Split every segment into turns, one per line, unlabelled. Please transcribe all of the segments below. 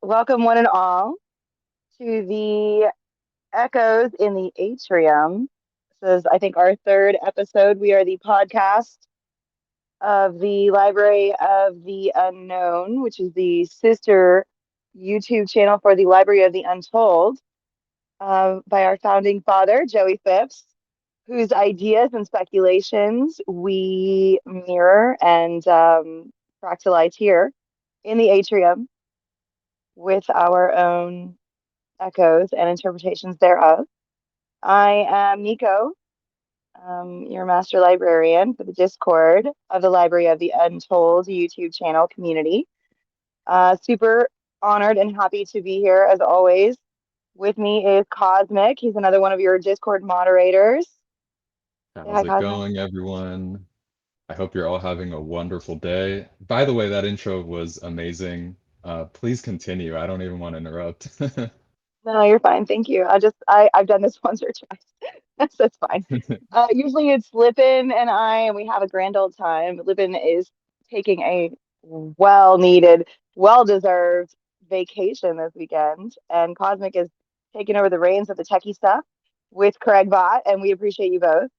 Welcome, one and all, to the Echoes in the Atrium. This is, I think, our third episode. We are the podcast of the Library of the Unknown, which is the sister YouTube channel for the Library of the Untold, by our founding father, Joey Phipps, whose ideas and speculations we mirror and fractalize here in the Atrium with our own echoes and interpretations thereof. I am Nico, your master librarian for the Discord of the Library of the Untold YouTube channel community. Super honored and happy to be here as always. With me is Cosmic. He's another one of your Discord moderators. Say
How's
hi,
it
Cosmic.
going, everyone? I hope you're all having a wonderful day. By the way, that intro was amazing. Please continue. I don't even want to interrupt.
No, you're fine. Thank you. I've done this once or twice. So it's fine. Usually it's Lippin and I, and we have a grand old time. Lippin is taking a well-needed, well-deserved vacation this weekend, and Cosmic is taking over the reins of the techie stuff with Craig Bot, and we appreciate you both.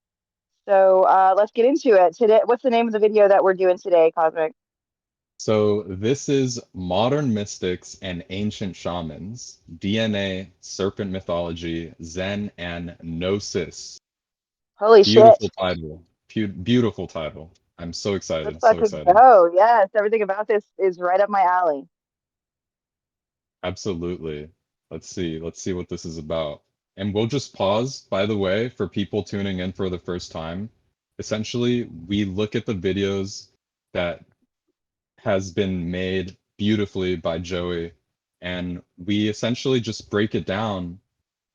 So let's get into it. Today, what's the name of the video that we're doing today, Cosmic?
So this is Modern Mystics and Ancient Shamans, DNA, Serpent Mythology, Zen, and Gnosis.
Holy shit.
Beautiful title. Beautiful title. I'm so
Let's
excited, so
fucking
excited.
go. Yes, everything about this is right up my alley.
Absolutely. Let's see what this is about. And we'll just pause, by the way, for people tuning in for the first time. Essentially, we look at the videos that has been made beautifully by Joey, and we essentially just break it down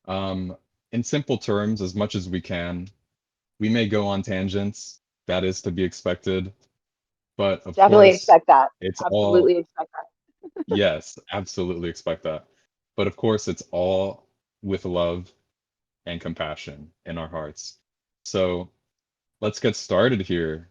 um, in simple terms as much as we can. We may go on tangents, that is to be expected, but of
Definitely
course,
expect that.
it's all
Absolutely expect that.
yes, absolutely expect that. But of course, it's all with love and compassion in our hearts. So let's get started here.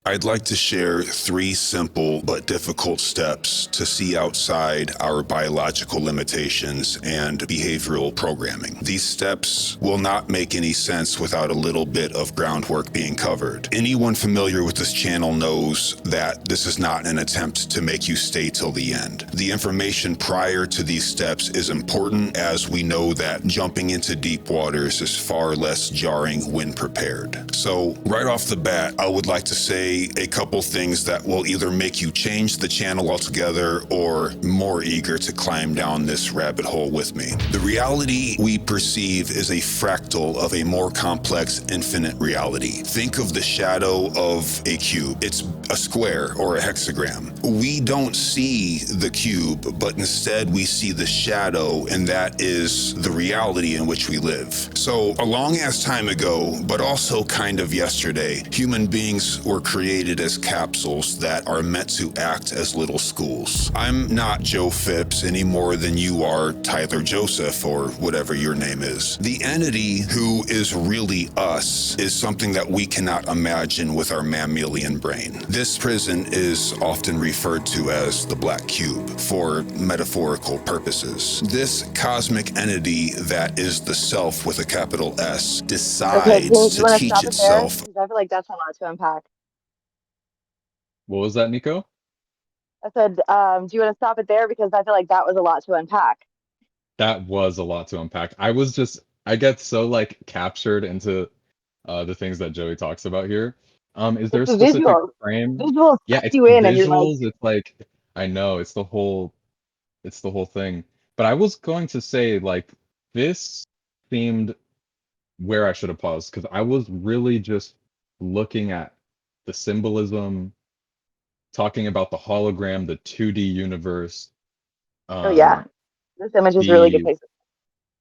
I'd like to share 3 simple but difficult steps to see outside our biological limitations and behavioral programming. These steps will not make any sense without a little bit of groundwork being covered. Anyone familiar with this channel knows that this is not an attempt to make you stay till the end. The information prior to these steps is important, as we know that jumping into deep waters is far less jarring when prepared. So right off the bat, I would like to say a couple things that will either make you change the channel altogether or more eager to climb down this rabbit hole with me. The reality we perceive is a fractal of a more complex infinite reality. Think of the shadow of a cube. It's a square or a hexagram. We don't see the cube, but instead we see the shadow, and that is the reality in which we live. So a long ass time ago, but also kind of yesterday, human beings were created as capsules that are meant to act as little schools. I'm not Joe Phipps any more than you are Tyler Joseph or whatever your name is. The entity who is really us is something that we cannot imagine with our mammalian brain. This prison is often referred to as the black cube for metaphorical purposes. This cosmic entity that is the self with a capital S
Okay,
decides
do you
to
want to
teach
stop it there?
itself.
Because I feel like that's a lot to unpack.
What was that, Nico?
I said, do you want to stop it there? Because I feel like that was a lot to unpack.
That was a lot to unpack. I get so like captured into the things that Joey talks about here. Is there
It's
a
the
specific
visuals.
frame?
Visuals
Yeah,
suck
it's
you
the
in, and you're like,
visuals. It's like I know it's the whole thing. But I was going to say like this seemed where I should have paused because I was really just looking at the symbolism, talking about the hologram, the 2D universe,
oh yeah,
um,
this image is a really good
the
place.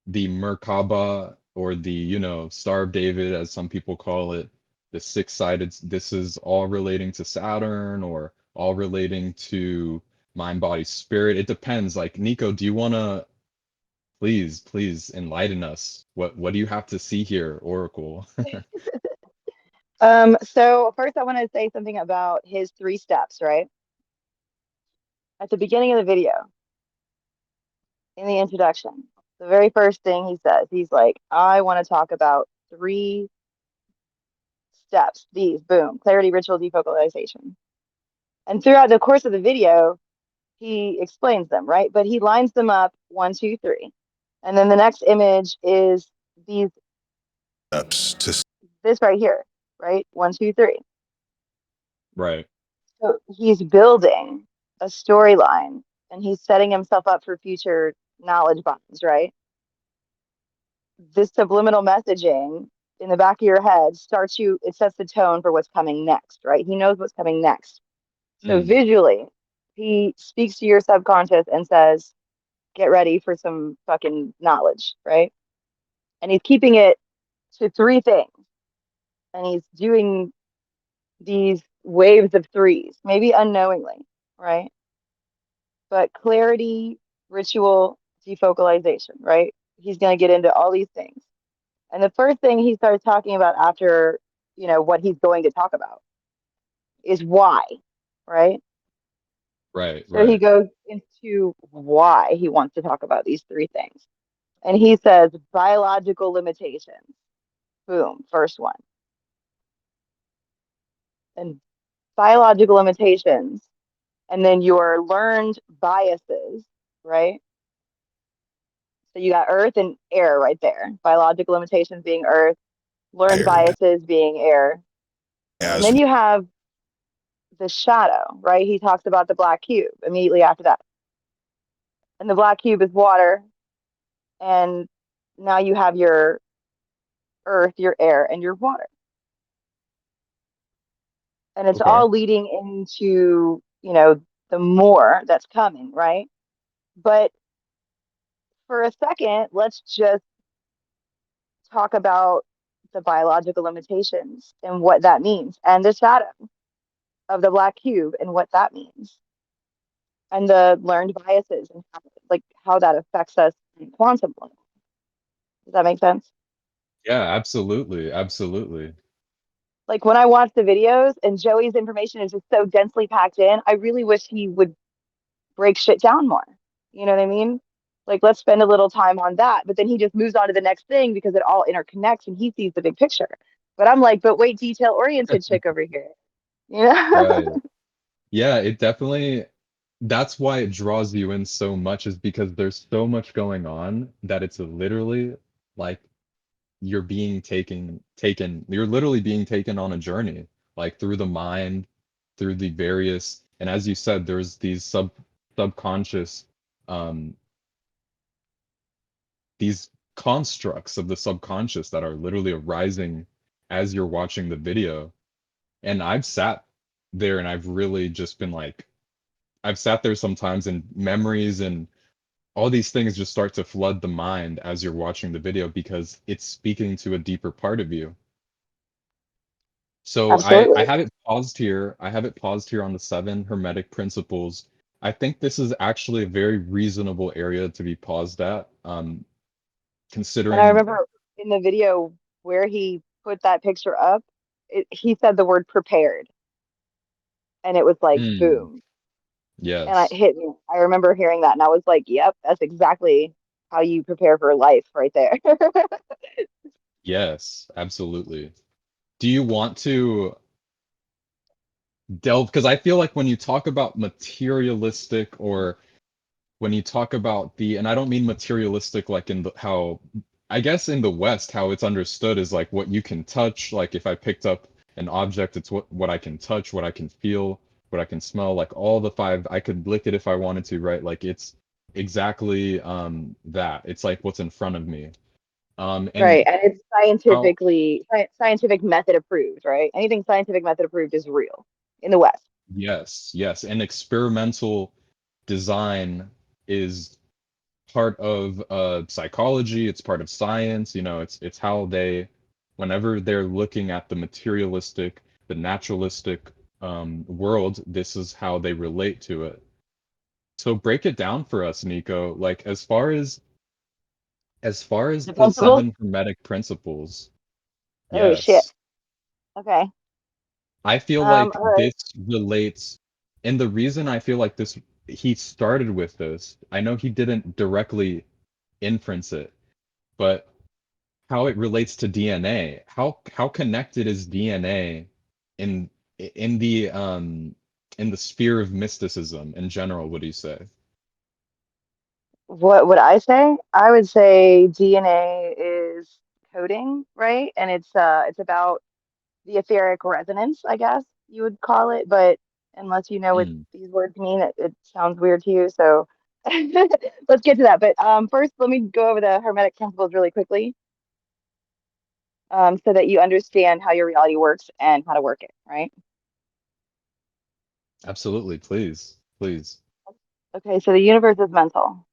the Merkaba or the, Star of David, as some people call it, the six-sided, this is all relating to Saturn or all relating to mind, body, spirit. It depends. Like, Nico, do you want to please enlighten us? What do you have to see here, Oracle?
So first I want to say something about his 3 steps, right? At the beginning of the video. in the introduction, the very first thing he says, he's like, I want to talk about 3 steps. These, boom, clarity, ritual, defocalization. And throughout the course of the video, he explains them, right? But he lines them up 1, 2, 3. And then the next image is these
steps to
this right here, right? 1, 2, 3.
Right.
So he's building a storyline and he's setting himself up for future knowledge bombs, right? This subliminal messaging in the back of your head starts you, it sets the tone for what's coming next, right? He knows what's coming next. So
Mm.
visually, he speaks to your subconscious and says, get ready for some fucking knowledge, right? And he's keeping it to 3 things. And he's doing these waves of 3s, maybe unknowingly, right? But clarity, ritual, defocalization, right? He's going to get into all these things. And the first thing he starts talking about after, what he's going to talk about is why, right?
Right.
So he
Right.
goes into why he wants to talk about these 3 things. And he says biological limitations. Boom, first one. And biological limitations, and then your learned biases, right? So you got earth and air right there. Biological limitations being earth, learned
air
biases being air. And
as
then you have the shadow, right? He talks about the black cube immediately after that. And the black cube is water. And now you have your earth, your air, and your water. And it's
Okay.
all leading into, the more that's coming, right? But for a second, let's just talk about the biological limitations and what that means, and the shadow of the black cube and what that means, and the learned biases and how that affects us in quantum level. Does that make sense?
Yeah, absolutely. Absolutely.
Like when I watch the videos and Joey's information is just so densely packed in, I really wish he would break shit down more. You know what I mean? Like, let's spend a little time on that. But then he just moves on to the next thing because it all interconnects and he sees the big picture. But I'm like, but wait, detail oriented chick over here. You know?
Right. Yeah, it definitely, that's why it draws you in so much, is because there's so much going on that it's literally like you're literally being taken on a journey, like through the mind, through the various, and as you said, there's these subconscious, um, these constructs of the subconscious that are literally arising as you're watching the video. And I've sat there and I've really just been like, I've sat there sometimes and memories and all these things just start to flood the mind as you're watching the video because it's speaking to a deeper part of you. So I
Absolutely.
have it paused here. I have it paused here on the 7 hermetic principles. I think this is actually a very reasonable area to be paused at,
And I
considering.
remember in the video where he put that picture up, he said the word prepared, and it was like
Hmm,
boom, and it
yes,
hit me. I remember hearing that, and I was like, "Yep, that's exactly how you prepare for life, right there."
yes, absolutely. Do you want to delve? Because I feel like when you talk about materialistic, or when you talk about the, and I don't mean materialistic like in the, how, I guess in the West, how it's understood is like what you can touch. Like if I picked up an object, it's what I can touch, what I can feel, what I can smell, like all the 5, I could lick it if I wanted to, right? Like it's exactly that. It's like what's in front of me. And
Right, and it's
how,
scientific method approved, right? Anything scientific method approved is real in the West.
yes, yes, and experimental design is part of psychology, it's part of science, it's how they, whenever they're looking at the materialistic, the naturalistic world, this is how they relate to it. So break it down for us, Nico. Like as far as
The
the
principles?
7 hermetic principles,
Oh shit.
yes.
Okay.
I feel like
All right.
this relates And the reason I feel like this, he started with this, I know he didn't directly inference it, but how it relates to DNA, how connected is DNA in in the um in the sphere of mysticism in general, would you say?
What would I say? I would say DNA is coding, right? And it's about the etheric resonance, I guess you would call it, but unless you know what
Hmm,
these words mean, it sounds weird to you. So let's get to that. But first, let me go over the Hermetic principles really quickly, so that you understand how your reality works and how to work it, right?
absolutely, please, please.
Okay, so the universe is mental.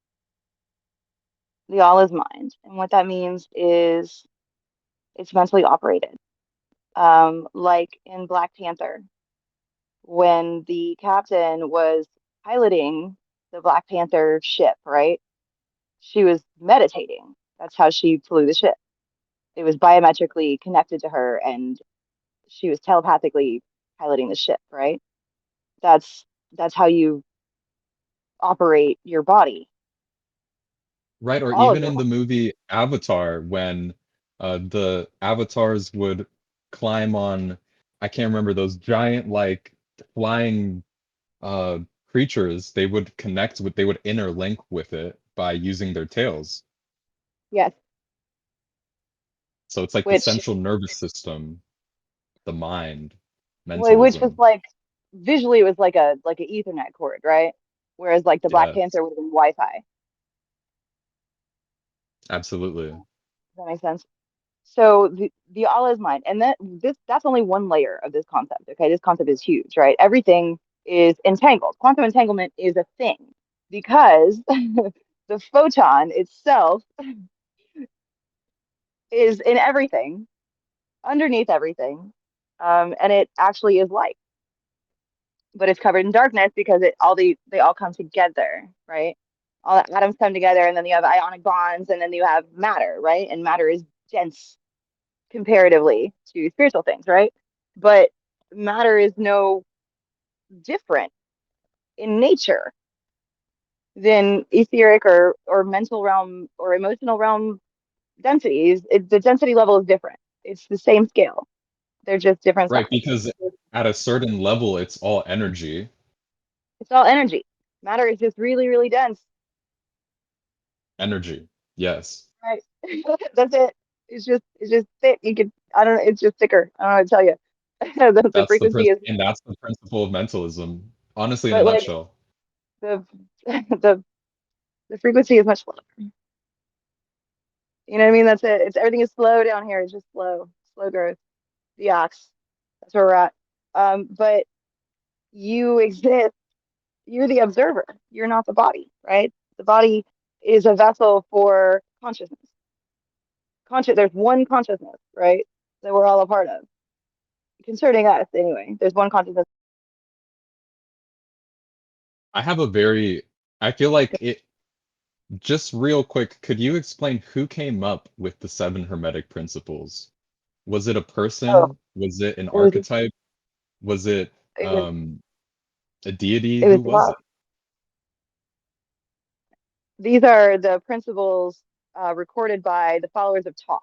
The all is mind. And what that means is it's mentally operated. Like in Black Panther, when the captain was piloting the Black Panther ship, right? She was meditating. That's how she flew the ship. It was biometrically connected to her, and she was telepathically piloting the ship, right? That's that's how you operate your body,
Right, or
all of
even
your
in the
body.
movie Avatar, when the avatars would climb on, I can't remember, those giant like flying uh creatures, they would interlink with it by using their tails.
Yes,
So it's like the
which
central nervous system, the mind,
which was
mentalism.
like visually it was like a Ethernet cord, right? Whereas like the Black
Yes,
Panther would have been Wi-Fi.
absolutely.
Does that make sense? So the all is mind, and that's only one layer of this concept. Okay, this concept is huge, right? Everything is entangled. Quantum entanglement is a thing because the photon itself is in everything, underneath everything, and it actually is light, but it's covered in darkness because they all come together, right? All the atoms come together, and then you have ionic bonds, and then you have matter, right? And matter is dense comparatively to spiritual things, right? But matter is no different in nature than etheric or mental realm or emotional realm densities. The density level is different. It's the same scale. They're just different
Right,
sides.
because at a certain level, it's all energy.
It's all energy. Matter is just really, really dense.
Energy. Yes.
Right. That's it. It's just thick. You could I don't know, it's just thicker. I don't know how to tell you. The
That's the
frequency is
and that's the principle of mentalism. Honestly, in a
but like
nutshell.
the the the frequency is much lower. You know what I mean? That's it. It's everything is slow down here. It's just slow growth. The ox. That's where we're at. But you exist. You're the observer. You're not the body, right? The body is a vessel for consciousness. There's one consciousness, right? That we're all a part of. Concerning us, anyway. There's one consciousness.
I have a very, I feel like it, just real quick, could you explain who came up with the seven hermetic principles? Was it a
Oh,
person? Was it an
it was
archetype? Was it
it was
um a deity?
it was
Who was
God.
it?
These are the principles recorded by the followers of Thoth,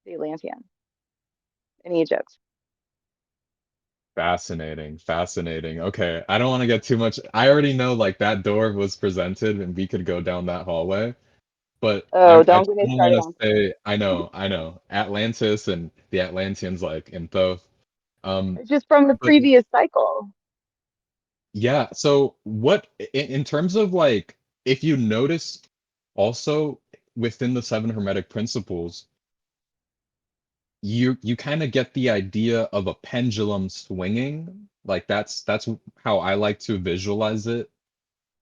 the Atlantean in Egypt.
Fascinating, fascinating. Okay, I don't want to get too much. I already know like that door was presented and we could go down that hallway, but
Oh,
I
don't
just
get me
kind of
started
want to
on.
say, I know, Atlantis and the Atlanteans like in Thoth.
It's just from the
But
previous cycle.
yeah, so what in terms of like if you notice also within the seven hermetic principles, you kind of get the idea of a pendulum swinging. Like that's how I like to visualize it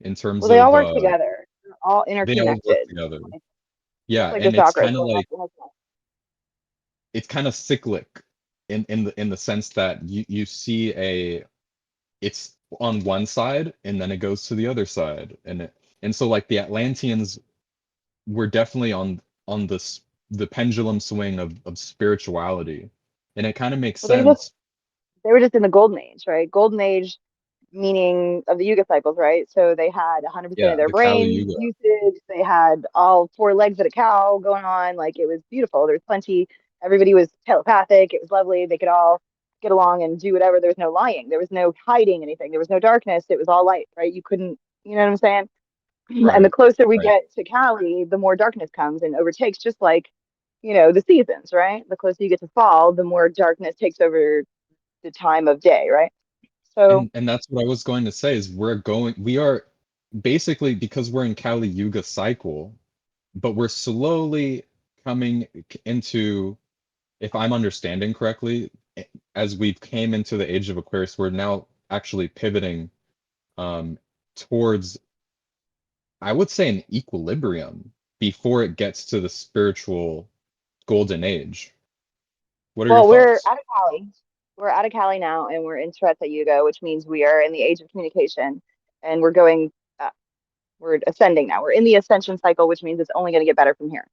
in
Well,
terms
they all
of
work together. They're all
they all work
interconnected.
together.
Just
Yeah,
like the
and it's
chakras
kind of
going up
like
the whole
it's kind of cyclic in the sense that you see a it's on one side and then it goes to the other side and so like the Atlanteans were definitely on this the pendulum swing of spirituality and it kind of makes
Well, they just
sense.
they were just in the golden age, right? Golden age, meaning of the Yuga cycles, right? So they had 100%
Yeah,
of their
the Kali
brain
Yuga.
usage. They had all four legs of a cow going on. Like it was beautiful. There was plenty. Everybody was telepathic. It was lovely. They could all get along and do whatever. There was no lying. There was no hiding anything. There was no darkness. It was all light, right? You couldn't, you know what I'm saying? And the
Right,
closer we
right.
get to Cali, the more darkness comes and overtakes, just like, the seasons, right? The closer you get to fall, the more darkness takes over the time of day, right? So
And that's what I was going to say is we are basically because we're in Kali Yuga cycle, but we're slowly coming into, if I'm understanding correctly, as we've came into the age of Aquarius, we're now actually pivoting um towards, I would say, an equilibrium before it gets to the spiritual golden age. What are your
Well, we're
thoughts?
out of Cali. We're out of Cali now, and we're in Treta Yuga, which means we are in the age of communication, and we're going. We're ascending now. We're in the ascension cycle, which means it's only going to get better from here.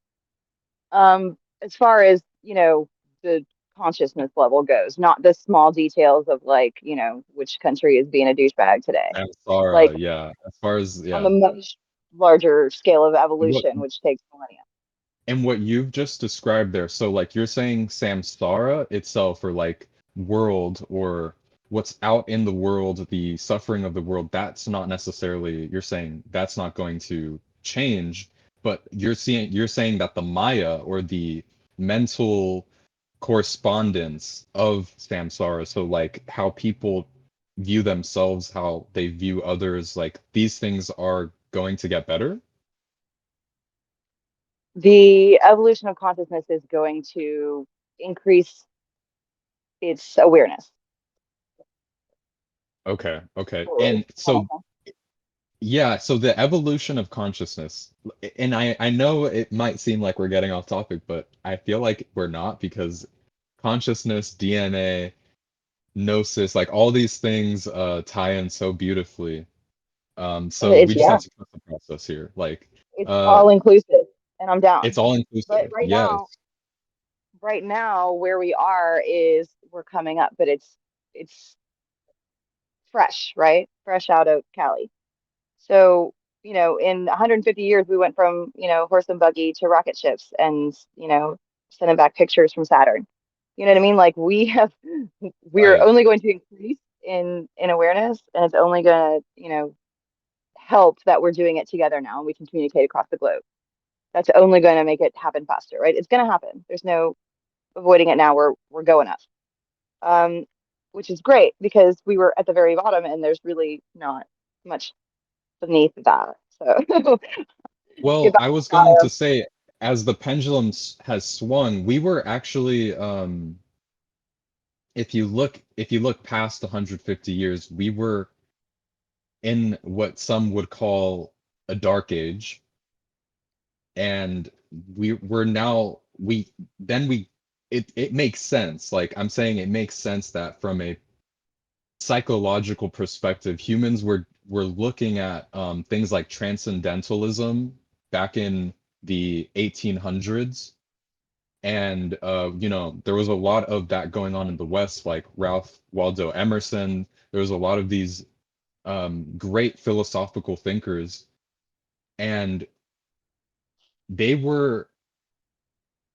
As far as the consciousness level goes, not the small details of like which country is being a douchebag today.
Samsara,
Like
yeah. As far as,
on
yeah.
the much larger scale of
What
evolution, which takes millennia.
And what you've just described there, so like you're saying samsara itself, or like world, or what's out in the world, the suffering of the world, that's not necessarily, you're saying that's not going to change, but you're saying that the Maya, or the mental correspondence of samsara, so like how people view themselves, how they view others, like these things are going to get better.
The evolution of consciousness is going to increase its awareness.
Okay, okay.
Fully.
And so, yeah, so the evolution of consciousness, and I know it might seem like we're getting off topic, but I feel like we're not, because consciousness, DNA, Gnosis, like all these things tie in so beautifully. So we
It's
just
yeah,
have to trust the process here. Like,
it's
uh,
all inclusive, and I'm
it's
down.
all
But
inclusive. Yes.
right now, where we are is we're coming up, but it's fresh, right? Fresh out of Cali. So, in 150 years, we went from, horse and buggy to rocket ships and, sending back pictures from Saturn. You know what I mean? Like we're
Right.
only going to increase in awareness, and it's only going to, help that we're doing it together now and we can communicate across the globe. That's only going to make it happen faster, right? It's going to happen. There's no avoiding it now. We're going up. Um, which is great because we were at the very bottom and there's really not much beneath that. So get
Well,
back
I
to
was going
Gaia.
to say, as the pendulum has swung, we were actually, if you look past 150 years, we were in what some would call a dark age, and we're now we then we it makes sense. Like I'm saying, it makes sense that from a psychological perspective, humans were looking at things like transcendentalism back in the 1800s, and there was a lot of that going on in the West, like Ralph Waldo Emerson. There was a lot of these great philosophical thinkers, and they were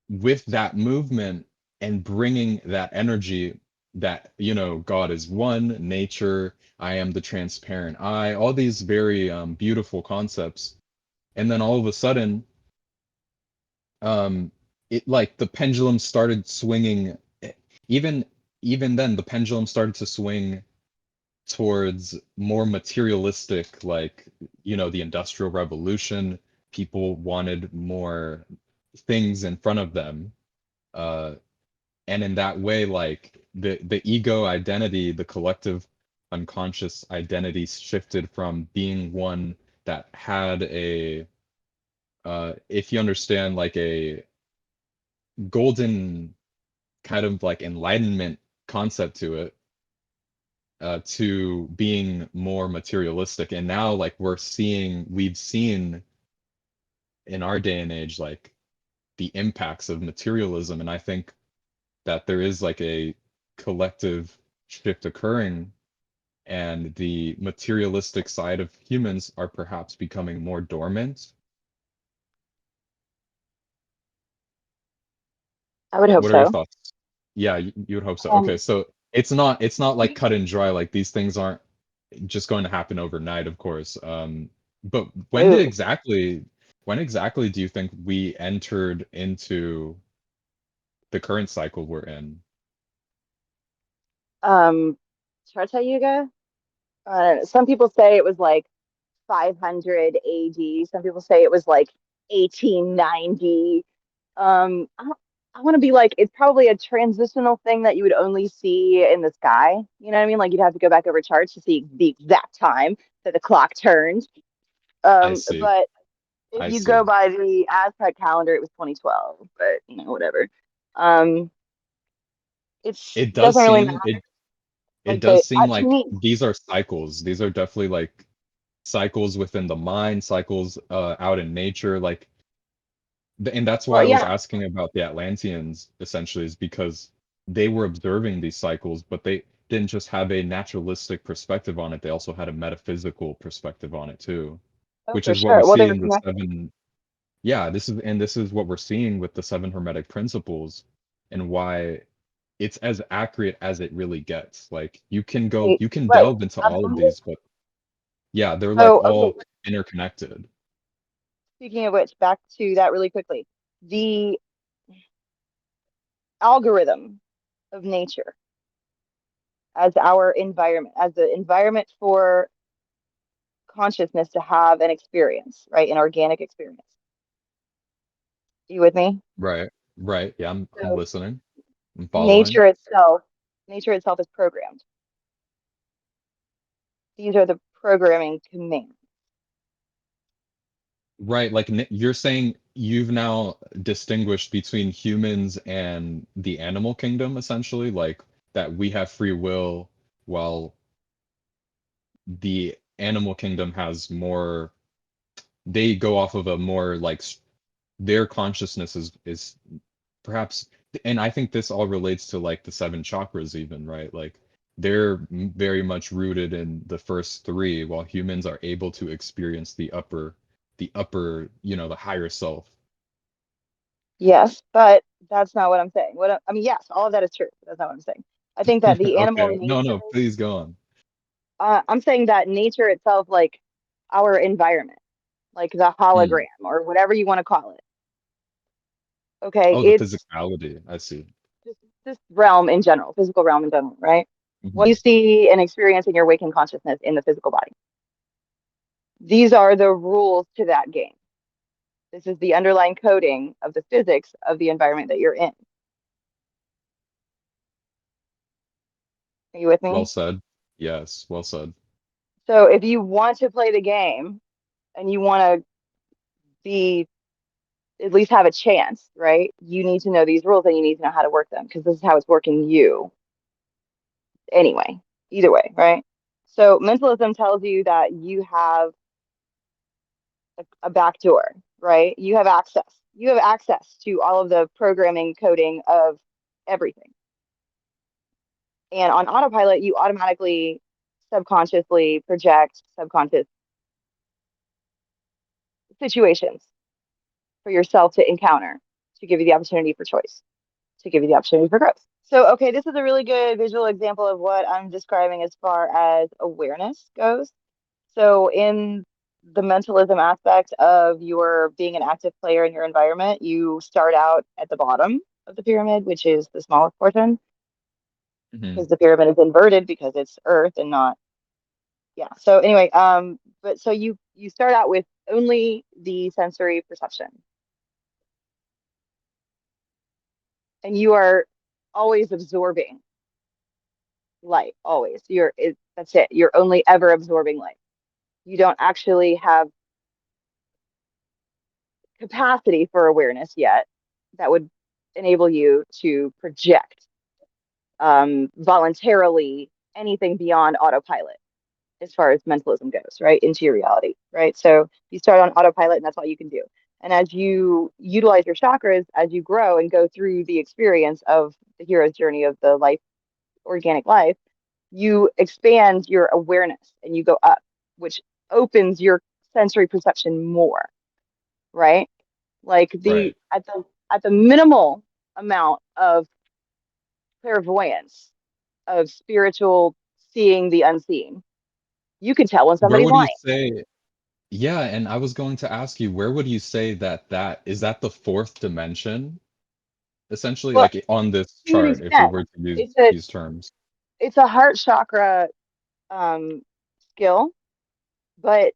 with that movement and bringing that energy that God is one, nature, I am the transparent I, all these very beautiful concepts. And then all of a sudden, um it, like, the pendulum started swinging. even even then the pendulum started to swing towards more materialistic, like, the Industrial Revolution. People wanted more things in front of them. Uh, and in that way, like, the ego identity, the collective unconscious identity shifted from being one that had a, if you understand, like a golden kind of like enlightenment concept to it, to being more materialistic. And now, like, we've seen in our day and age, like, the impacts of materialism. And I think that there is like a collective shift occurring, and the materialistic side of humans are perhaps becoming more dormant.
I would hope
What are your
so.
thoughts? Yeah, you would hope so. Okay,
Um,
so it's not like cut and dry, like these things aren't just going to happen overnight, of course. But
no.
when exactly do you think we entered into the current cycle we're in?
Should I tell you guys? Some people say it was like 500 AD. Some people say it was like 1890. I want to be like, it's probably a transitional thing that you would only see in the sky. You know what I mean? Like you'd have to go back over charts to see the exact time that the clock turned.
I see.
But if
I
you
see.
go by the Aztec calendar, it was 2012. But whatever. Um,
It
it
does
doesn't really
seem
matter.
it
Like
does seem
to
like
me,
these are cycles. These are definitely like cycles within the mind, cycles out in nature, like and that's why
well,
I was
yeah,
asking about the Atlanteans essentially is because they were observing these cycles, but they didn't just have a naturalistic perspective on it, they also had a metaphysical perspective on it too,
oh,
which
for
is what we
sure. Well, they
see
were
in the
connected.
seven. Yeah, this is what we're seeing with the seven hermetic principles and why it's as accurate as it really gets. Like you can
Right,
delve into all of
absolutely.
these, but yeah, they're like
So, okay,
all interconnected.
speaking of which, back to that really quickly. The algorithm of nature as our environment, as the environment for consciousness to have an experience, right? An organic experience. You with me?
Right. Right. Yeah, I'm
So
listening. I'm following.
nature itself, nature itself is programmed. These are the programming commands.
Right, like you're saying you've now distinguished between humans and the animal kingdom, essentially, like that we have free will while the animal kingdom has more, they go off of a more like their consciousness is perhaps, and I think this all relates to like the seven chakras even, right? Like they're very much rooted in the first three, while humans are able to experience the upper, the higher self.
Yes, but that's not what I'm saying. I mean, yes, all of that is true. But that's not what I'm saying. I think that the animal
Okay. No,
nature,
no, please go on.
I'm saying that nature itself, like our environment, like the
Hmm.
hologram or whatever you want to call it. Okay,
Oh, the
it's
physicality. I see.
just this realm in general, physical realm in general, right? What you
Hmm.
see and experience in your waking consciousness in the physical body. These are the rules to that game. This is the underlying coding of the physics of the environment that you're in. Are you with
Well
me?
said. Yes, well said.
So if you want to play the game and you want to be at least have a chance, right? You need to know these rules and you need to know how to work them because this is how it's working you anyway, either way, right? So mentalism tells you that you have a back door, right? You have access. You have access to all of the programming coding of everything. And on autopilot, you automatically subconsciously project subconscious situations for yourself to encounter to give you the opportunity for choice, to give you the opportunity for growth. So, okay, this is a really good visual example of what I'm describing as far as awareness goes. So, in the mentalism aspect of your being an active player in your environment, you start out at the bottom of the pyramid, which is the smallest portion,
Hmm.
because the pyramid is inverted because it's Earth and not, yeah. So anyway, but so you start out with only the sensory perception, and you are always absorbing light. Always, that's it. You're only ever absorbing light. You don't actually have capacity for awareness yet that would enable you to project voluntarily anything beyond autopilot as far as mentalism goes, right? Into your reality, right? So you start on autopilot and that's all you can do. And as you utilize your chakras, as you grow and go through the experience of the hero's journey of the life, organic life, you expand your awareness and you go up, which opens your sensory perception more, right? Like
Right.
at the minimal amount of clairvoyance, of spiritual seeing the unseen, you can tell when
Where
somebody's
would you
lying.
say, yeah, and I was going to ask you, where would you say that is that the fourth dimension? Essentially,
Well,
like on this
to an
chart, if we
extent,
were to use
it's a
these terms.
it's a heart chakra um, skill, but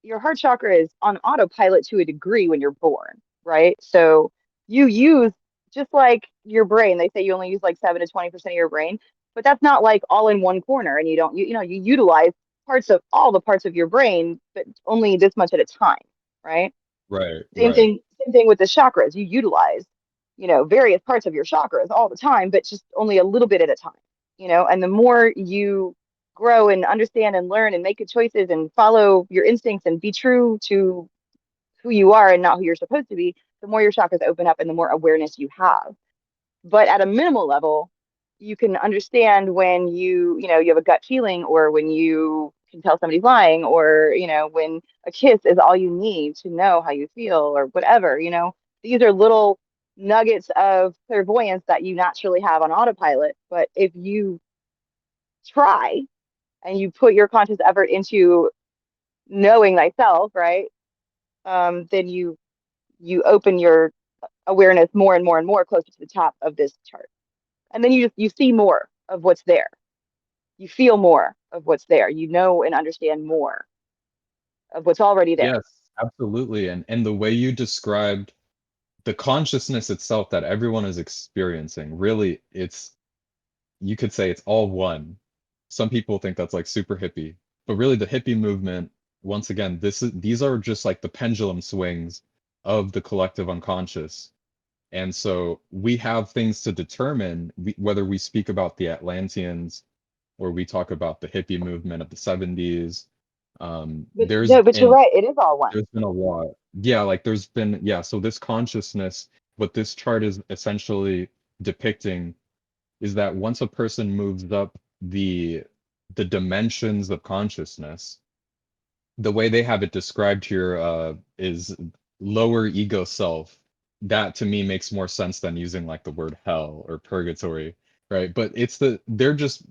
your heart chakra is on autopilot to a degree when you're born, right? So you use just like your brain. They say you only use like 7 to 20% of your brain, but that's not like all in one corner, and you don't you know you utilize parts of all the parts of your brain, but only this much at a time, right?
Right,
Same
right.
thing, same thing with the chakras. You utilize, various parts of your chakras all the time, but just only a little bit at a time, and the more you grow and understand and learn and make good choices and follow your instincts and be true to who you are and not who you're supposed to be, the more your chakras open up and the more awareness you have. But at a minimal level, you can understand when you have a gut feeling, or when you can tell somebody's lying, or when a kiss is all you need to know how you feel, or whatever. These are little nuggets of clairvoyance that you naturally have on autopilot. But if you try and you put your conscious effort into knowing thyself, right, then you open your awareness more and more and more closer to the top of this chart, and then you see more of what's there. You feel more of what's there. You know and understand more of what's already there.
Yes, absolutely. And the way you described the consciousness itself that everyone is experiencing, really, you could say it's all one. Some people think that's like super hippie, but really the hippie movement, once again, these are just like the pendulum swings of the collective unconscious. And so we have things to determine whether we speak about the Atlanteans or we talk about the hippie movement of the 70s.
But no, but you're
And
right. It is all one.
there's been a lot. Yeah, like there's been, yeah, so this consciousness, what this chart is essentially depicting is that once a person moves up the dimensions of consciousness, the way they have it described here is lower ego self. That to me makes more sense than using like the word hell or purgatory, right? But they're just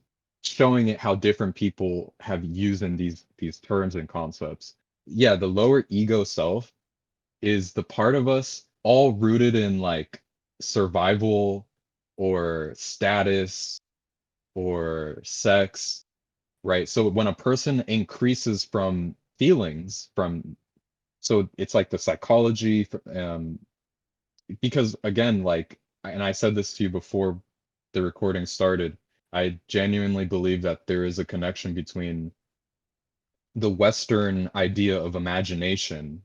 showing it how different people have used in these terms and concepts. Yeah, the lower ego self is the part of us all rooted in like survival or status or sex, right? So when a person increases from feelings, so it's like the psychology, because again, like, and I said this to you before the recording started, I genuinely believe that there is a connection between the Western idea of imagination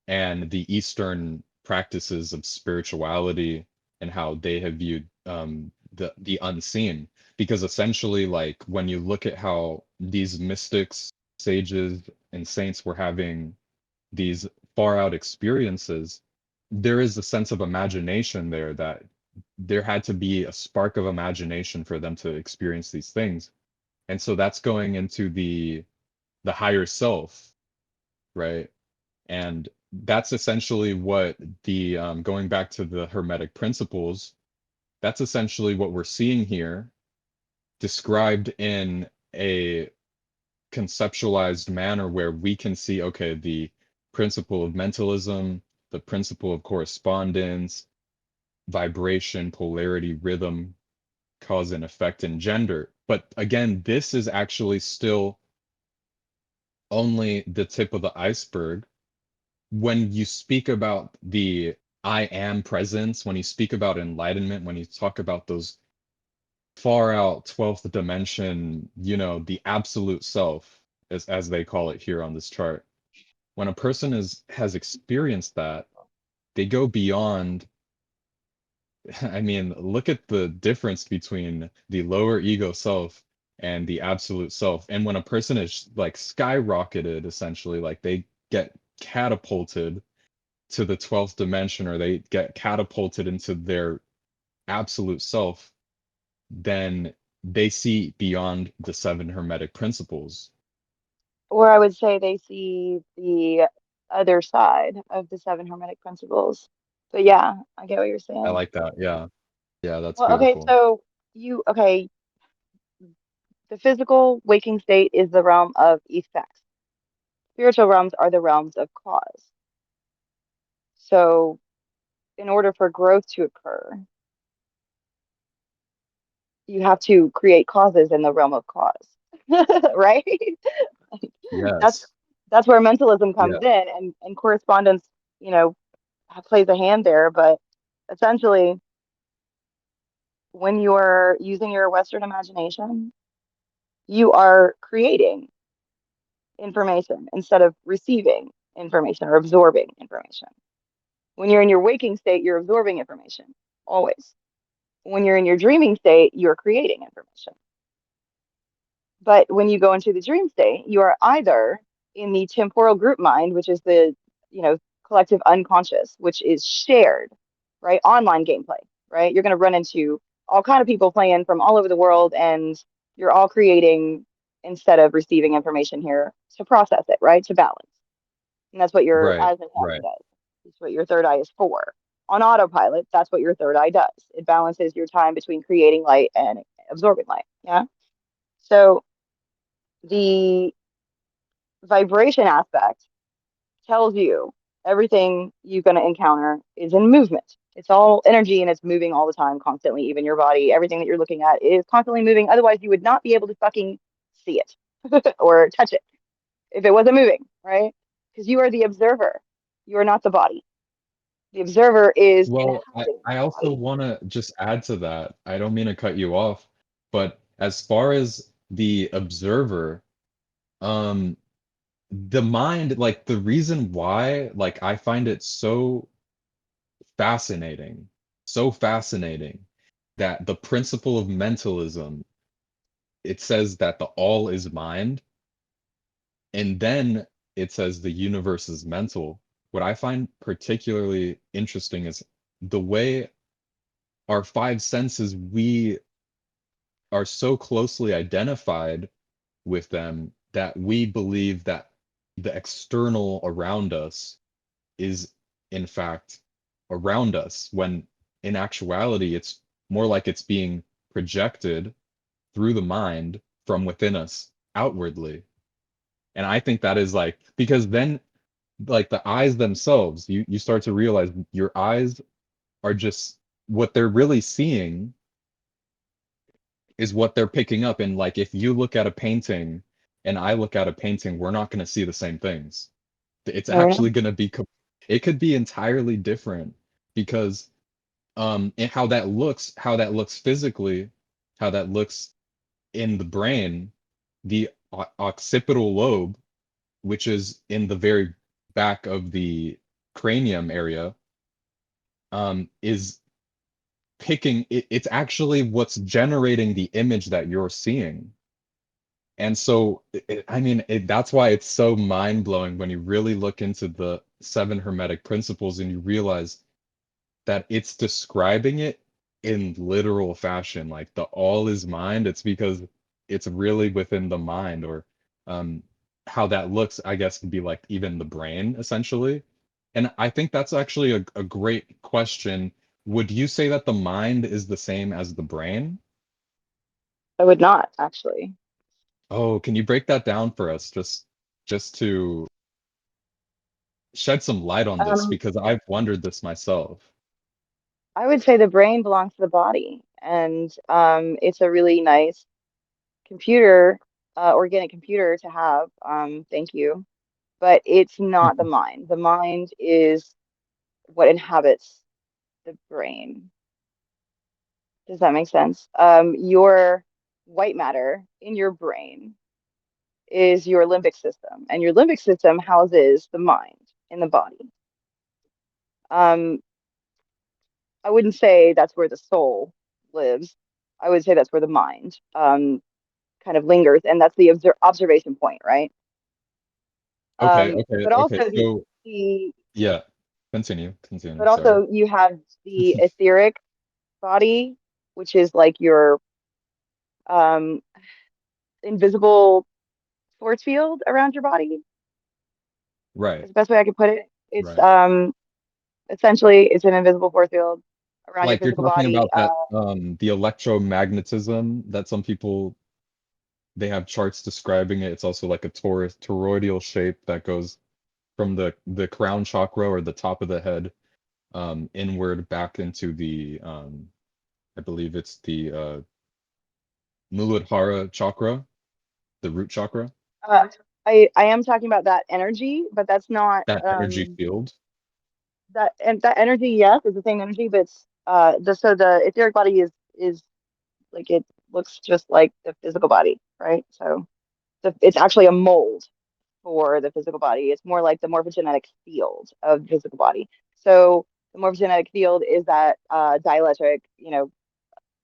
and the Eastern practices of spirituality and how they have viewed the unseen. Because essentially, like when you look at how these mystics, sages, and saints were having these far out experiences, there is a sense of imagination there that there had to be a spark of imagination for them to experience these things. And so that's going into the higher self, right? And that's essentially what the going back to the Hermetic principles, that's essentially what we're seeing here, described in a conceptualized manner where we can see, okay, the principle of mentalism, the principle of correspondence, vibration, polarity, rhythm, cause and effect, and gender. But again, this is actually still only the tip of the iceberg. When you speak about the I am presence, when you speak about enlightenment, when you talk about those far out 12th dimension, the absolute self, as they call it here on this chart, when a person has experienced that, they go beyond. I mean, look at the difference between the lower ego self and the absolute self. And when a person is like skyrocketed, essentially, like they get catapulted to the 12th dimension or they get catapulted into their absolute self, then they see beyond the seven hermetic principles.
Or I would say they see the other side of the seven hermetic principles. But yeah, I get what you're
I
saying.
like that. Yeah. Yeah, that's
Well, okay,
beautiful.
so the physical waking state is the realm of effects. Spiritual realms are the realms of cause. So, in order for growth to occur, you have to create causes in the realm of cause, right? That's
Yes.
that's where mentalism
Yeah.
comes in, and correspondence, you know, plays a hand there. But essentially, when you're using your Western imagination, you are creating information instead of receiving information or absorbing information. When you're in your waking state, you're absorbing information always. When you're in your dreaming state, you're creating information. But when you go into the dream state, you are either in the temporal group mind, which is the, collective unconscious, which is shared, right? Online gameplay, right? You're going to run into all kind of people playing from all over the world, and you're all creating instead of receiving information here to process it, right? To balance. And that's what your
Right.
eyes and
Right.
does. It's what your third eye is for. On autopilot, that's what your third eye does. It balances your time between creating light and absorbing light. Yeah. So the vibration aspect tells you everything you're going to encounter is in movement. It's all energy and it's moving all the time, constantly. Even your body, everything that you're looking at is constantly moving. Otherwise, you would not be able to fucking see it or touch it if it wasn't moving, right? Because you are the observer. You are not the body. The observer is
Well,
inhabiting
I
the
also
body.
want to just add to that. I don't mean to cut you off, but as far as the observer, um, the mind, like the reason why, like I find it fascinating, so fascinating that the principle of mentalism, it says that the all is mind, and then it says the universe is mental. What I find particularly interesting is the way our five senses, we are so closely identified with them that we believe that the external around us is in fact around us, when in actuality it's more like it's being projected through the mind from within us outwardly. And I think that is like, because then like the eyes themselves, you start to realize your eyes are just, what they're really seeing is what they're picking up. And like if you look at a painting and I look at a painting, we're not going to see the same things. It's
No, we're not.
actually going to be it could be entirely different, because and how that looks physically, how that looks in the brain, the occipital lobe, which is in the very back of the cranium area, is it's actually what's generating the image that you're seeing. And so, I mean, that's why it's so mind-blowing when you really look into the seven hermetic principles and you realize that it's describing it in literal fashion. Like the all is mind, it's because it's really within the mind, or um, how that looks, I guess, could be like even the brain, essentially. And I think that's actually a great question. Would you say that the mind is the same as the brain?
I would not actually.
Oh, can you break that down for us, just to shed some light on this,
Um,
because I've wondered this myself.
I would say the brain belongs to the body, and it's a really nice computer, organic computer to have. Thank you. But it's not the mind. The mind is what inhabits the brain. Does that make sense? Your white matter in your brain is your limbic system, and your limbic system houses the mind in the body. Um, I wouldn't say that's where the soul lives. I would say that's where the mind kind of lingers, and that's the observation point, right?
Okay, okay,
But
okay.
also
So
the
yeah, continue.
but
Sorry.
also you have the etheric body, which is like your um, invisible force field around your body.
Right.
Is the best way I could put it. It's
Right.
essentially it's an invisible force field around your
Like you're
physical
talking
body.
about that the electromagnetism that some people they have charts describing it. It's also like a toroidal shape that goes from the crown chakra or the top of the head inward back into the I believe it's the Muladhara chakra, the root chakra,
Uh, I am talking about that energy, but that's not
that energy field.
that energy. Yes, is the same energy, but it's the etheric body is like it looks just like the physical body, right? So it's actually a mold for the physical body. It's more like the morphogenetic field of the physical body. So the morphogenetic field is that dielectric,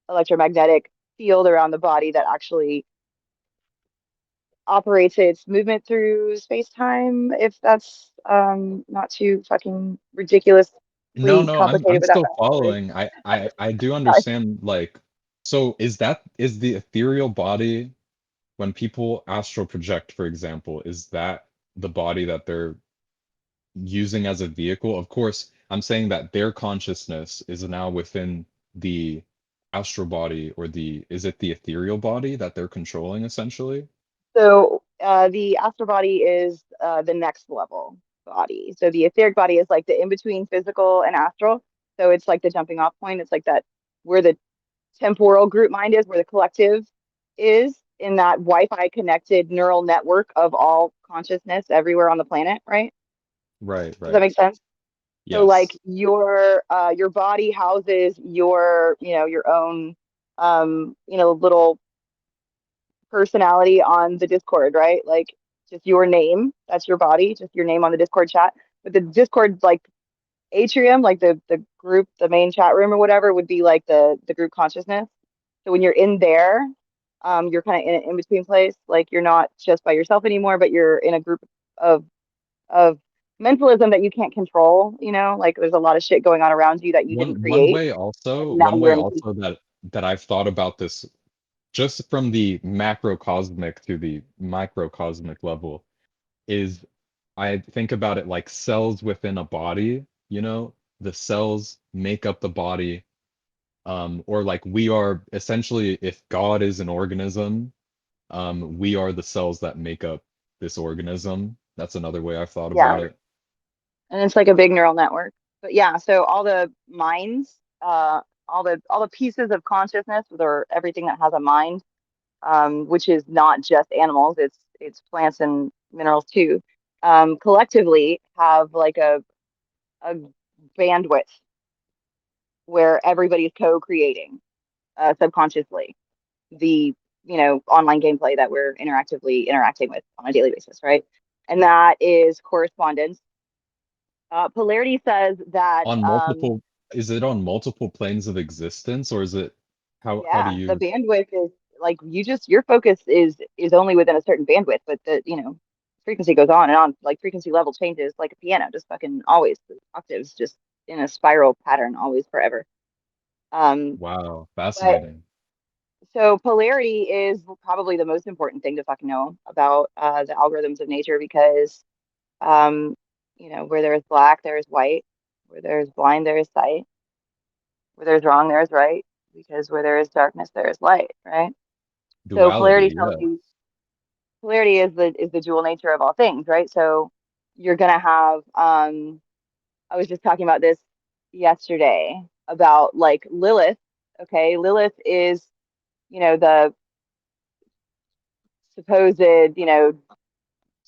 electromagnetic field around the body that actually operates its movement through space-time, if that's not too fucking
No,
ridiculously
no, I'm
complicated without
still
backstory.
following. I do understand like so is the ethereal body when people astral project, for example, is that the body that they're using as a vehicle? Of course, I'm saying that their consciousness is now within the astral body or the is it the ethereal body that they're controlling essentially?
So the astral body is the next level body. So the etheric body is like the in-between physical and astral. So it's like the jumping off point. It's like that where the temporal group mind is, where the collective is in that Wi-Fi connected neural network of all consciousness everywhere on the planet, right?
Right,
Does that
right.
make sense? So like
Yes.
your body houses your, your own little personality on the Discord, right? Like just your name, that's your body, just your name on the Discord chat. But the Discord like atrium, like the group, the main chat room or whatever would be like the group consciousness. So when you're in there, you're kind of in an in-between place. Like you're not just by yourself anymore, but you're in a group of of mentalism that you can't control, like there's a lot of shit going on around you that you didn't
One
create.
way also,
And now
one
you're
way
in.
also that I've thought about this just from the macrocosmic to the microcosmic level is I think about it like cells within a body, the cells make up the body. Or like we are essentially, if God is an organism, we are the cells that make up this organism. That's another way I've thought
Yeah.
about it.
And it's like a big neural network. But yeah, so all the minds, all the pieces of consciousness, or everything that has a mind, which is not just animals, it's plants and minerals too, collectively have like a bandwidth where everybody's co-creating subconsciously the online gameplay that we're interacting with on a daily basis, right? And that is correspondence. Polarity says that
On multiple, is it on multiple planes of existence, or is it how do
yeah, the
you
bandwidth is like your focus is only within a certain bandwidth, but the frequency goes on and on. Like frequency level changes like a piano, just fucking always the octaves just in a spiral pattern, always forever. Um,
wow,
but
fascinating.
so polarity is probably the most important thing to fucking know about the algorithms of nature because where there is black, there is white. Where there is blind, there is sight. Where there's wrong, there is right. Because where there is darkness, there is light, right? So polarity
Duality,
tells
yeah.
you polarity is the dual nature of all things, right? So you're gonna have I was just talking about this yesterday about like Lilith. Okay, Lilith is, the supposed,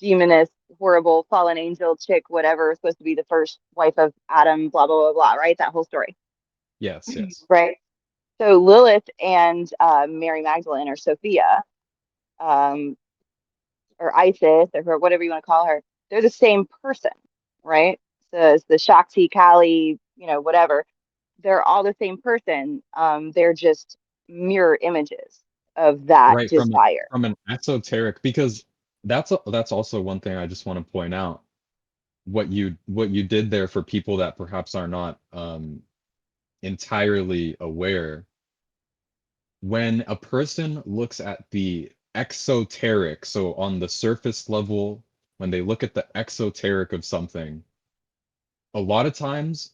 demoness, horrible fallen angel chick, whatever, supposed to be the first wife of Adam, blah blah blah blah, right? That whole story.
Yes, yes.
Right. So Lilith and Mary Magdalene or Sophia, um, or Isis or whatever you want to call her, they're the same person, right? So it's the Shakti, Kali, whatever. They're all the same person. They're just mirror images of that
Right,
desire.
from an esoteric, because that's also one thing I just want to point out. What you did there for people that perhaps are not entirely aware, when a person looks at the exoteric, so on the surface level, when they look at the exoteric of something, a lot of times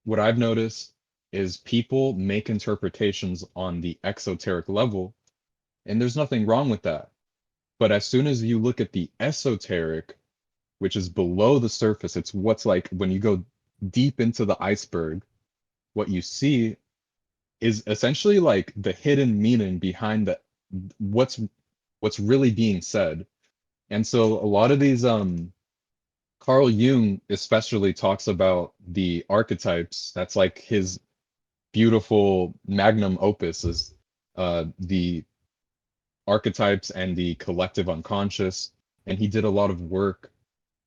what I've noticed is people make interpretations on the exoteric level, and there's nothing wrong with that. But as soon as you look at the esoteric, which is below the surface, it's what's like when you go deep into the iceberg, what you see is essentially like the hidden meaning behind the what's what's really being said. And so a lot of these Carl Jung especially talks about the archetypes. That's like his beautiful magnum opus is the archetypes and the collective unconscious. And he did a lot of work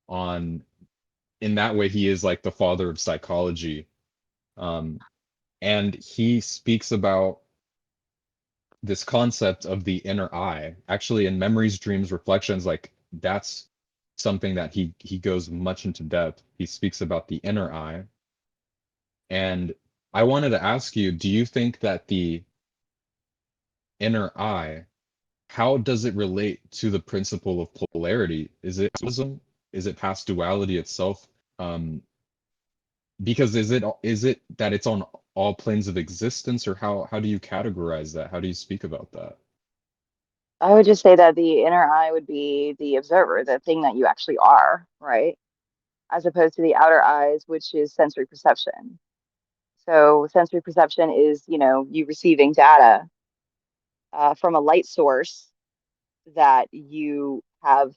on, in that way, he is like the father of psychology. Um, and he speaks about this concept of the inner eye. Actually, in Memories, Dreams, Reflections, like that's something that he goes much into depth. He speaks about the inner eye. And I wanted to ask you, do you think that the inner eye, how does it relate to the principle of polarity? Is it dualism? Is it past duality itself? Um, because is it that it's on all planes of existence, or how do you categorize that? How do you speak about that?
I would just say that the inner eye would be the observer, the thing that you actually are, right? As opposed to the outer eyes, which is sensory perception. So sensory perception is, you receiving data from a light source that you have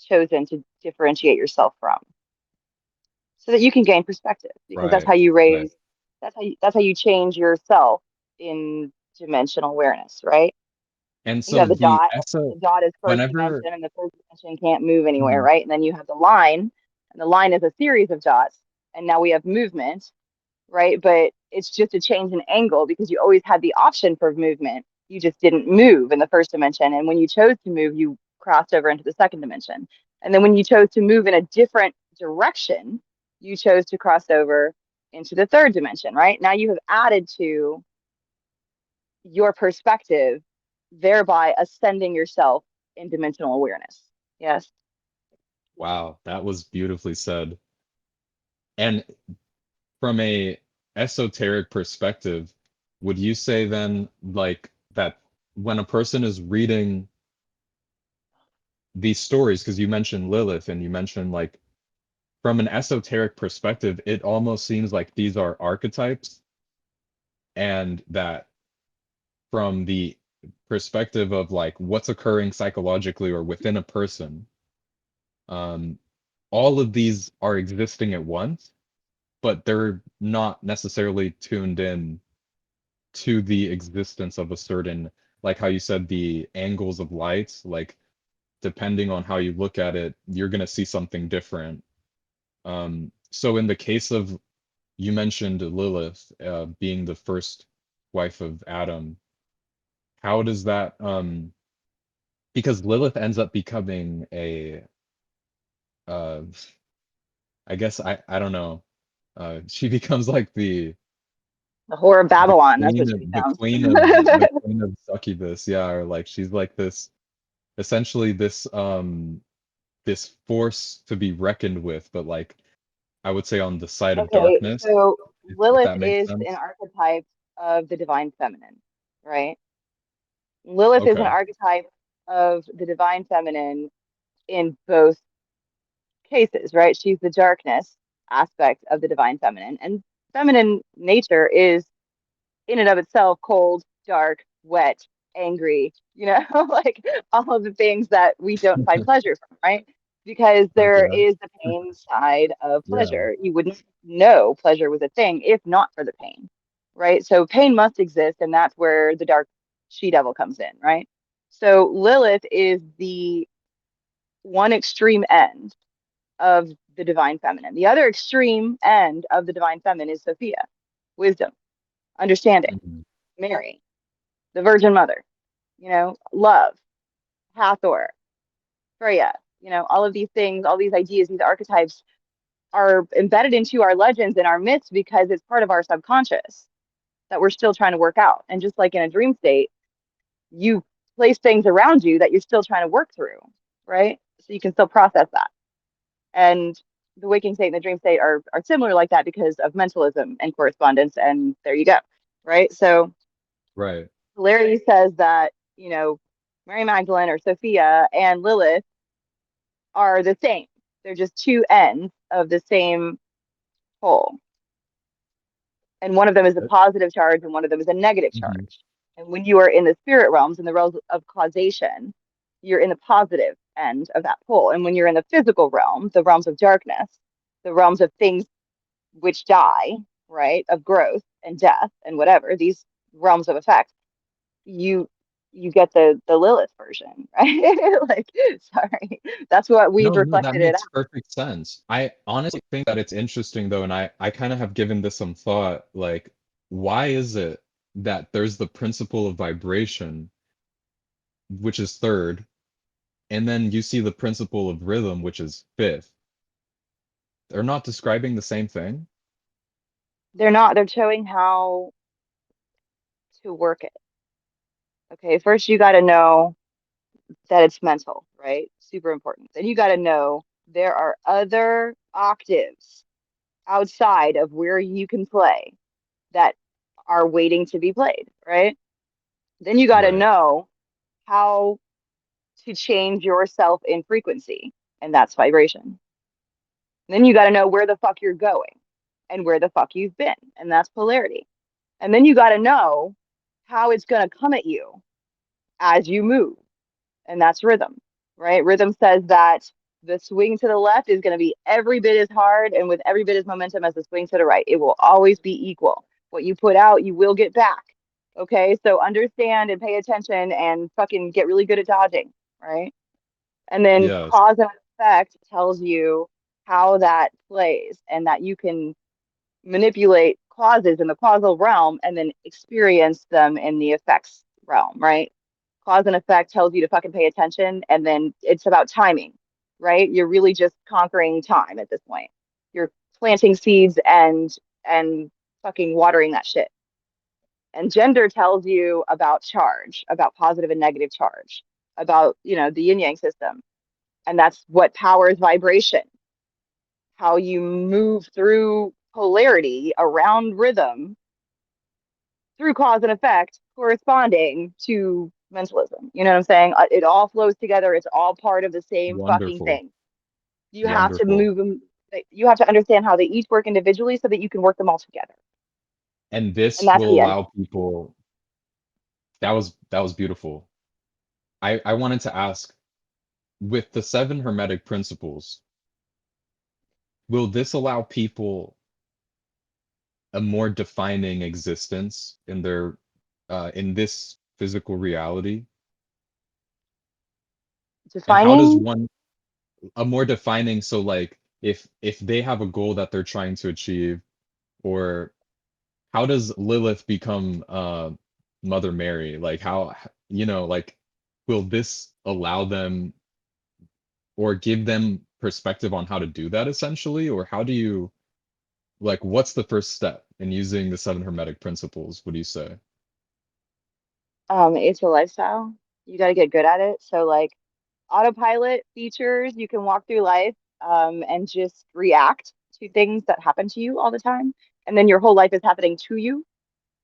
chosen to differentiate yourself from, so that you can gain perspective, because that's
Right,
how you
right.
raise, that's how you change yourself in dimensional awareness, right?
And
You
so
have the
the
dot.
ESO,
The dot is first
whenever,
dimension, and the first dimension can't move anywhere,
mhm,
right? And then you have the line, and the line is a series of dots, and now we have movement, right? But it's just a change in angle because you always had the option for movement. You just didn't move in the first dimension. And when you chose to move, you crossed over into the second dimension. And then when you chose to move in a different direction, you chose to cross over into the third dimension, right? Now you have added to your perspective, thereby ascending yourself in dimensional awareness. Yes.
wow, that was beautifully said. And from a esoteric perspective, would you say then like that when a person is reading these stories, because you mentioned Lilith and you mentioned like from an esoteric perspective, it almost seems like these are archetypes, and that from the perspective of like what's occurring psychologically or within a person, um, all of these are existing at once, but they're not necessarily tuned in to the existence of a certain, like how you said, the angles of light, like depending on how you look at it, you're going to see something different. So in the case of, you mentioned Lilith being the first wife of Adam, how does that, because Lilith ends up becoming a, uh, I guess I don't know, she becomes like
The whore of
the
Babylon, that's what
queen
she
of the
becomes.
queen of the queen of succubus, yeah, or like she's like this, essentially this force to be reckoned with, but like I would say on the side of
Okay,
darkness,
so
if
Lilith
that makes
is an
sense.
archetype of the divine feminine, right? Lilith is an
Okay.
archetype of the divine feminine in both cases, right? She's the darkness aspect of the divine feminine, and feminine nature is in and of itself cold, dark, wet, angry, like all of the things that we don't find pleasure from, right? Because there
Okay.
is the pain side of
Yeah.
pleasure. You wouldn't know pleasure was a thing if not for the pain, right? So pain must exist, and that's where the dark she devil comes in, right? So Lilith is the one extreme end of the divine feminine. The other extreme end of the divine feminine is Sophia, wisdom, understanding,
Mhm.
Mary, the Virgin Mother, love, Hathor, Freya, all of these things, all these ideas, these archetypes are embedded into our legends and our myths because it's part of our subconscious that we're still trying to work out. And just like in a dream state, you place things around you that you're still trying to work through, right? So you can still process that. And the waking state and the dream state are similar like that because of mentalism and correspondence. And there you go, right? So
Right.
Larry says that, Mary Magdalene or Sophia and Lilith are the same. They're just two ends of the same pole. And one of them is a positive charge and one of them is a negative
Mhm.
charge. And when you are in the spirit realms, in the realms of causation, you're in the positive end of that pole. And when you're in the physical realm, the realms of darkness, the realms of things which die, right, of growth and death and whatever, these realms of effect, you get the Lilith version, right? Like, sorry, that's what we've
No, no, that
reflected it
makes
out.
perfect sense. I honestly think that it's interesting though, and I kind of have given this some thought, like, why is it that there's the principle of vibration, which is third, and then you see the principle of rhythm, which is fifth? They're not describing the same thing?
They're not, they're showing how to work it. Okay, first you got to know that it's mental, right? Super important. Then you got to know there are other octaves outside of where you can play that are waiting to be played, right? Then you got to
Right.
know how to change yourself in frequency, and that's vibration. Then you got to know where the fuck you're going and where the fuck you've been, and that's polarity. And then you got to know how it's going to come at you as you move, and that's rhythm, right? Rhythm says that the swing to the left is going to be every bit as hard and with every bit as momentum as the swing to the right. It will always be equal. What you put out, you will get back. Okay, so understand and pay attention and fucking get really good at dodging, right? And then
Yes.
cause and effect tells you how that plays and that you can manipulate causes in the causal realm and then experience them in the effects realm, right? Cause and effect tells you to fucking pay attention, and then it's about timing, right? You're really just conquering time at this point. You're planting seeds and fucking watering that shit. And gender tells you about charge, about positive and negative charge, about, the yin yang system. And that's what powers vibration, how you move through polarity around rhythm through cause and effect corresponding to mentalism. You know what I'm saying? It all flows together. It's all part of the same fucking
Wonderful.
thing. You have to
Wonderful.
move them. You have to understand how they each work individually so that you can work them all together.
And
And
this
that's
will
the end.
allow people. That was beautiful. I wanted to ask, with the seven hermetic principles, will this allow people a more defining existence in their in this physical reality? And how does
Defining.
one a more defining, so like if they have a goal that they're trying to achieve, or how does Lilith become Mother Mary? Like how, like, will this allow them or give them perspective on how to do that essentially? Or how do you, like, what's the first step in using the seven hermetic principles, would you say?
It's a lifestyle. You got to get good at it. So like autopilot features, you can walk through life and just react to things that happen to you all the time. And then your whole life is happening to you,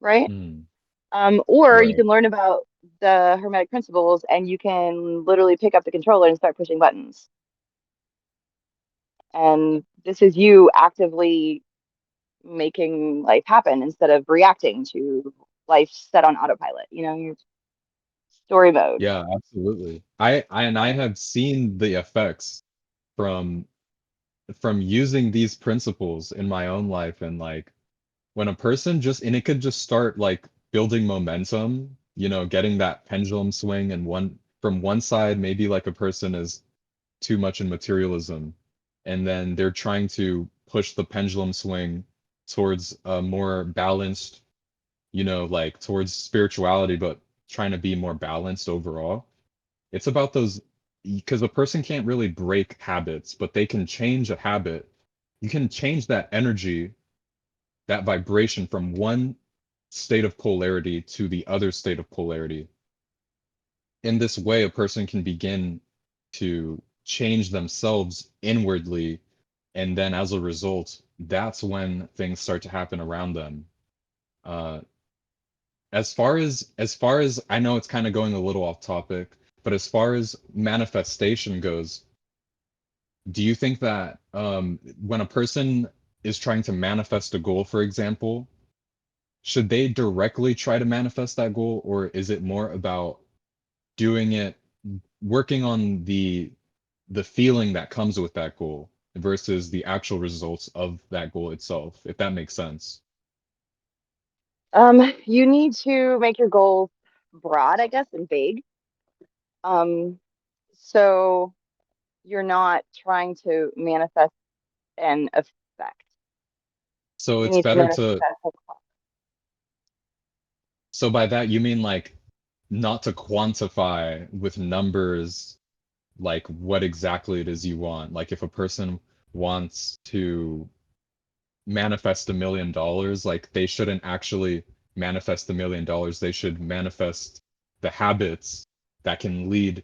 right?
Hmm.
Or you
Right.
can learn about the Hermetic principles and you can literally pick up the controller and start pushing buttons. And this is you actively making life happen instead of reacting to life set on autopilot. Your story mode.
Yeah, absolutely. I have seen the effects from using these principles in my own life, and like when a person just, and it could just start like building momentum, getting that pendulum swing, and one from one side, maybe like a person is too much in materialism, and then they're trying to push the pendulum swing towards a more balanced, like towards spirituality, but trying to be more balanced overall. It's about those, because a person can't really break habits, but they can change a habit. You can change that energy, that vibration from one state of polarity to the other state of polarity. in this way, a person can begin to change themselves inwardly, and then as a result, that's when things start to happen around them. Uh, as far as I know, it's kind of going a little off topic, but as far as manifestation goes, do you think that when a person is trying to manifest a goal, for example, should they directly try to manifest that goal, or is it more about doing it, working on the feeling that comes with that goal versus the actual results of that goal itself, if that makes sense?
You need to make your goals broad, I guess, and vague. Um, so you're not trying to manifest an effect.
So
You
it's
need to
better
manifest
to,
that whole
so by that you mean like not to quantify with numbers like what exactly it is you want. Like if a person wants to manifest $1 million, like they shouldn't actually manifest $1 million. They should manifest the habits that can lead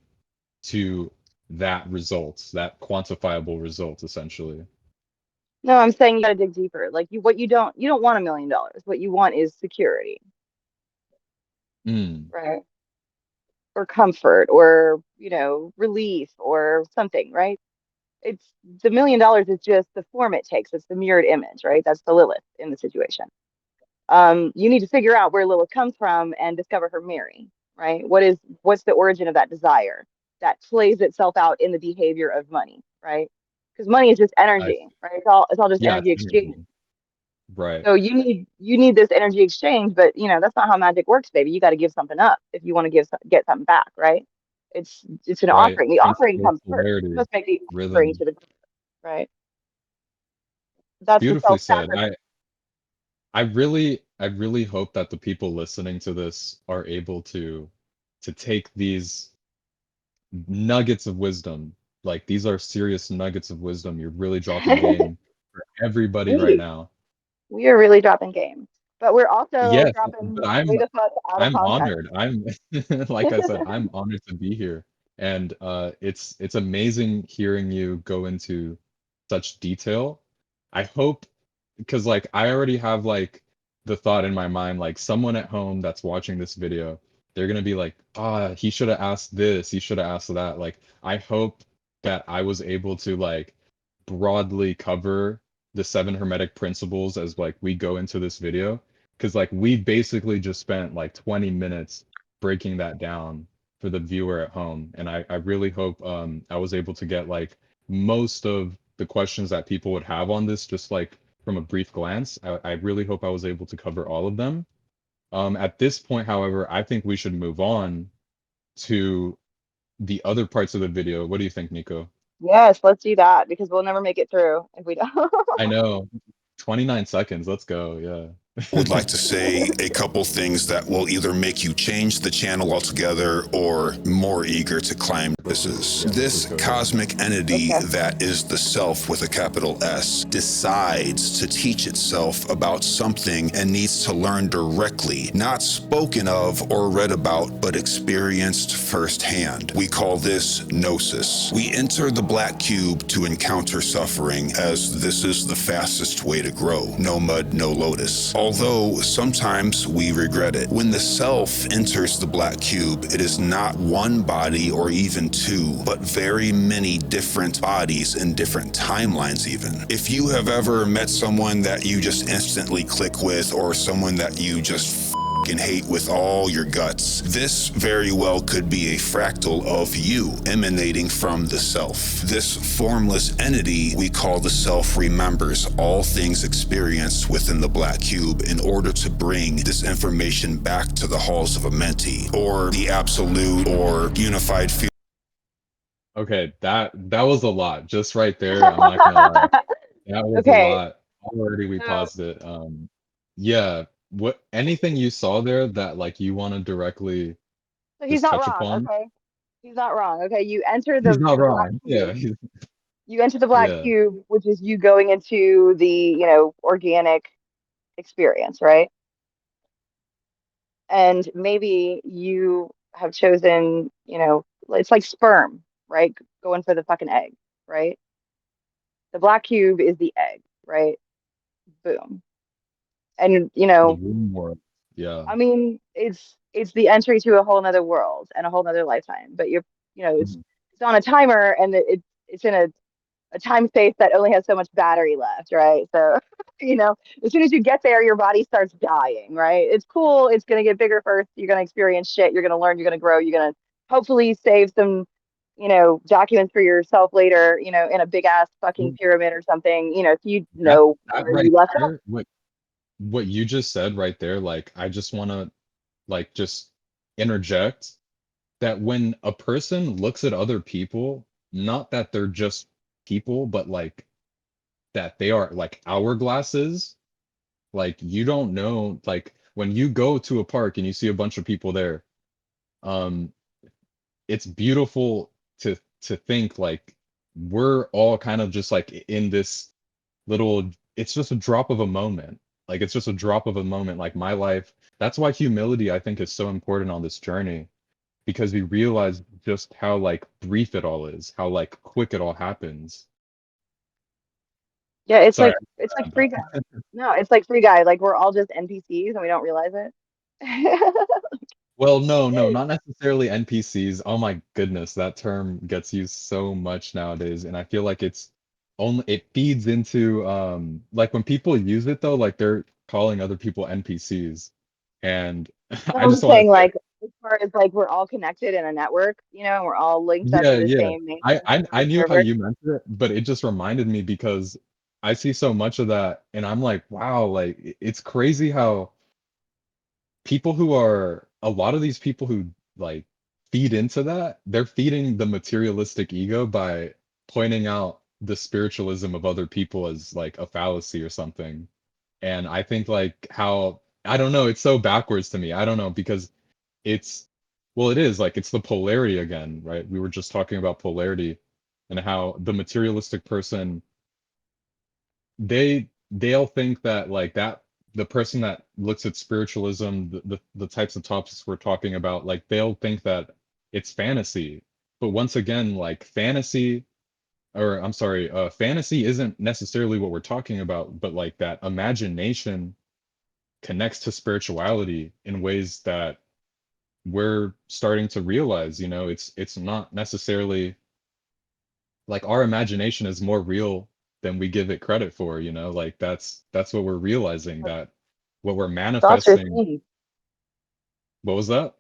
to that result, that quantifiable result, essentially.
No, I'm saying you gotta dig deeper. Like you don't want $1 million. What you want is security,
Mm,
right? Or comfort or, relief or something, right? It's the $1 million is just the form it takes. It's the mirrored image, right? That's the Lilith in the situation. You need to figure out where Lilith comes from and discover her Mary, right? What's the origin of that desire that plays itself out in the behavior of money, right? Because money is just
I
energy, right? It's all just
Yeah,
energy
it's
exchange.
energy. Right,
So you need this energy exchange, but that's not how magic works, baby. You got to give something up if you want to get something back, right? It's an
right.
offering. The offering
Principle,
comes first. You
polarity,
must make the offering
rhythm.
to the right. That's the
Beautifully said.
self-sacrifice.
I really hope that the people listening to this are able to take these nuggets of wisdom. Like these are serious nuggets of wisdom. You're really dropping game for everybody right
we
now.
we are really dropping game, but we're also
Yes, but
dropping
I'm
way the fuck out of
I'm
context.
honored. I'm like I said, I'm honored to be here. And it's amazing hearing you go into such detail. I hope, because like I already have like the thought in my mind, like someone at home that's watching this video, they're gonna be like, ah, he should have asked this, he should have asked that. Like I hope that I was able to like broadly cover the seven hermetic principles as like we go into this video, because like we basically just spent like 20 minutes breaking that down for the viewer at home. And I really hope I was able to get like most of the questions that people would have on this, just like from a brief glance. I really hope I was able to cover all of them. At this point, however, I think we should move on to the other parts of the video. What do you think, Nico?
Yes, let's do that because we'll never make it through if we don't.
I know. 29 seconds. Let's go.
Would
Yeah.
like to say a couple things that will either make you change the channel altogether or more eager to climb abysses.
Yeah, let's
This
go here.
cosmic entity
Okay.
that is the self with a capital S decides to teach itself about something and needs to learn directly, not spoken of or read about, but experienced firsthand. We call this Gnosis. We enter the black cube to encounter suffering, as this is the fastest way to grow. No mud, no lotus. Although sometimes we regret it. When the self enters the black cube, it is not one body or even two, but very many different bodies in different timelines even. If you have ever met someone that you just instantly click with, or someone that you just and hate with all your guts, this very well could be a fractal of you emanating from the self. This formless entity we call the self remembers all things experienced within the black cube in order to bring this information back to the halls of a mentee, or the absolute or unified field.
Okay, that was a lot. Just right there, I'm not gonna lie. That was a
Okay,
lot. Already we
so
paused it. Yeah, what anything you saw there that like you want to directly
so he's
just
not
touch
wrong,
upon?
okay? He's not wrong. Okay, you enter
He's
the
not
the black
wrong. Yeah,
cube. You enter the black
yeah.
cube, which is you going into the, organic experience, right? And maybe you have chosen, it's like sperm, right? Going for the fucking egg, right? The black cube is the egg, right? Boom. And
The room world. Yeah.
I mean, it's the entry to a whole nother world and a whole nother lifetime. But it's
Mhm.
it's on a timer, and it's in a time space that only has so much battery left, right? So, as soon as you get there, your body starts dying, right? It's cool. It's gonna get bigger first. You're gonna experience shit. You're gonna learn. You're gonna grow. You're gonna hopefully save some, documents for yourself later, in a big ass fucking
Well,
pyramid or something. If you
that
know
that
where you
right
left off.
there, what you just said right there, like I just want to like just interject that when a person looks at other people, not that they're just people, but like that they are like hourglasses. Like you don't know, like when you go to a park and you see a bunch of people there, um, it's beautiful to think like we're all kind of just like in this little, it's just a drop of a moment. Like it's just a drop of a moment. Like my life, that's why humility I think is so important on this journey, because we realize just how like brief it all is, how like quick it all happens.
Yeah, it's
Sorry.
like Free Guy. No, it's like Free Guy. Like we're all just NPCs and we don't realize it.
Well, no, not necessarily NPCs. Oh my goodness, that term gets used so much nowadays, and I feel like it feeds into like when people use it though, like they're calling other people NPCs. And
No,
I
I'm
just
just
want to
saying,
say,
like, as far as like we're all connected in a network, and we're all linked up
yeah,
to the
yeah.
same main
I knew how
server.
you meant it, but it just reminded me because I see so much of that and I'm like, wow, like it's crazy how people who are a lot of these people who like feed into that, they're feeding the materialistic ego by pointing out the spiritualism of other people as like a fallacy or something. And I think like how I don't know, it's so backwards to me. I don't know because it's well, it is like it's the polarity again, right? We were just talking about polarity and how the materialistic person they'll think that like that the person that looks at spiritualism, the types of topics we're talking about, like they'll think that it's fantasy. But once again, like fantasy, or I'm sorry, fantasy isn't necessarily what we're talking about, but like that imagination connects to spirituality in ways that we're starting to realize, it's not necessarily like our imagination is more real than we give it credit for, like that's what we're realizing, that what we're
Thoughts are
manifesting.
things.
What was that?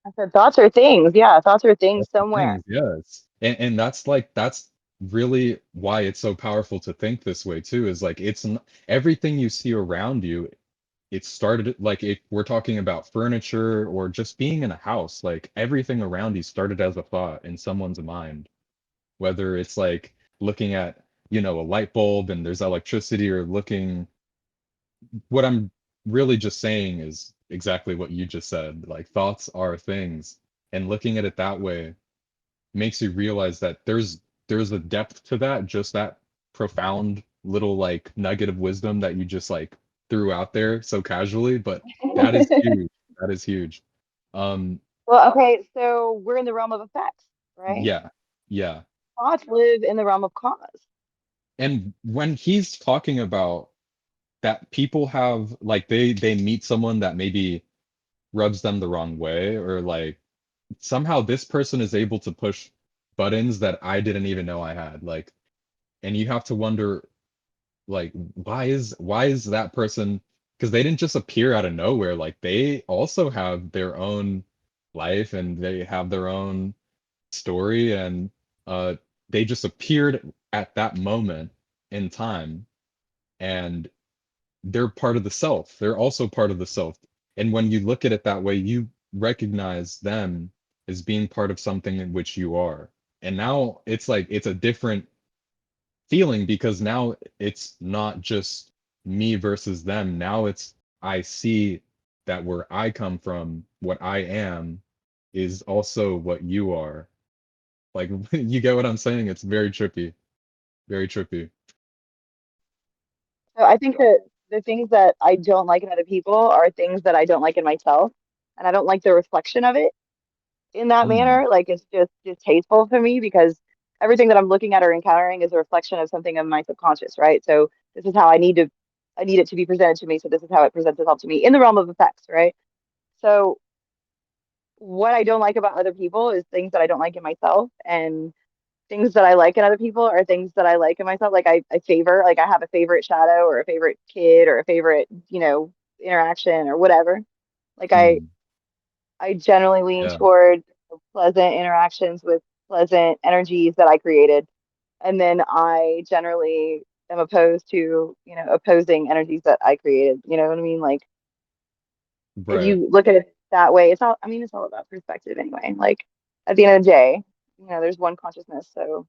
I said thoughts are things. Yeah, thoughts are things
That's the
somewhere.
thing, yes. And that's really why it's so powerful to think this way too, is like everything you see around you, it started like if we're talking about furniture or just being in a house, like everything around you started as a thought in someone's mind, whether it's like looking at a light bulb and there's electricity, or looking, what I'm really just saying is exactly what you just said, like thoughts are things, and looking at it that way makes you realize that there's a depth to that, just that profound little like nugget of wisdom that you just like threw out there so casually, but that is huge. That is huge. um
Well, okay, so we're in the realm of effects, right?
yeah, yeah.
Thoughts live in the realm of cause.
And when he's talking about that people have like they meet someone that maybe rubs them the wrong way, or like somehow this person is able to push buttons that I didn't even know I had, like, and you have to wonder like why is that person, because they didn't just appear out of nowhere, like they also have their own life and they have their own story, and uh they just appeared at that moment in time, and they're part of the self. They're also part of the self. And when you look at it that way, you recognize them as being part of something in which you are. And now it's like it's a different feeling, because now it's not just me versus them. Now it's I see that where I come from, what I am is also what you are. Like you get what I'm saying? It's very trippy. Very trippy.
So I think that the things that I don't like in other people are things that I don't like in myself, and I don't like the reflection of it. in that
Mm,
manner. Like it's just distasteful for me because everything that I'm looking at or encountering is a reflection of something of my subconscious, right? So this is how I need it to be presented to me. So this is how it presents itself to me in the realm of effects, right? So what I don't like about other people is things that I don't like in myself, and things that I like in other people are things that I like in myself. Like I favor, like I have a favorite shadow or a favorite kid or a favorite, interaction or whatever. Like
mm,
I generally lean
yeah,
toward pleasant interactions with pleasant energies that I created. And then I generally am opposed to, opposing energies that I created. You know what I mean? Like if
right.
you look at it that way, it's all about perspective anyway. Like at the end of the day, there's one consciousness. So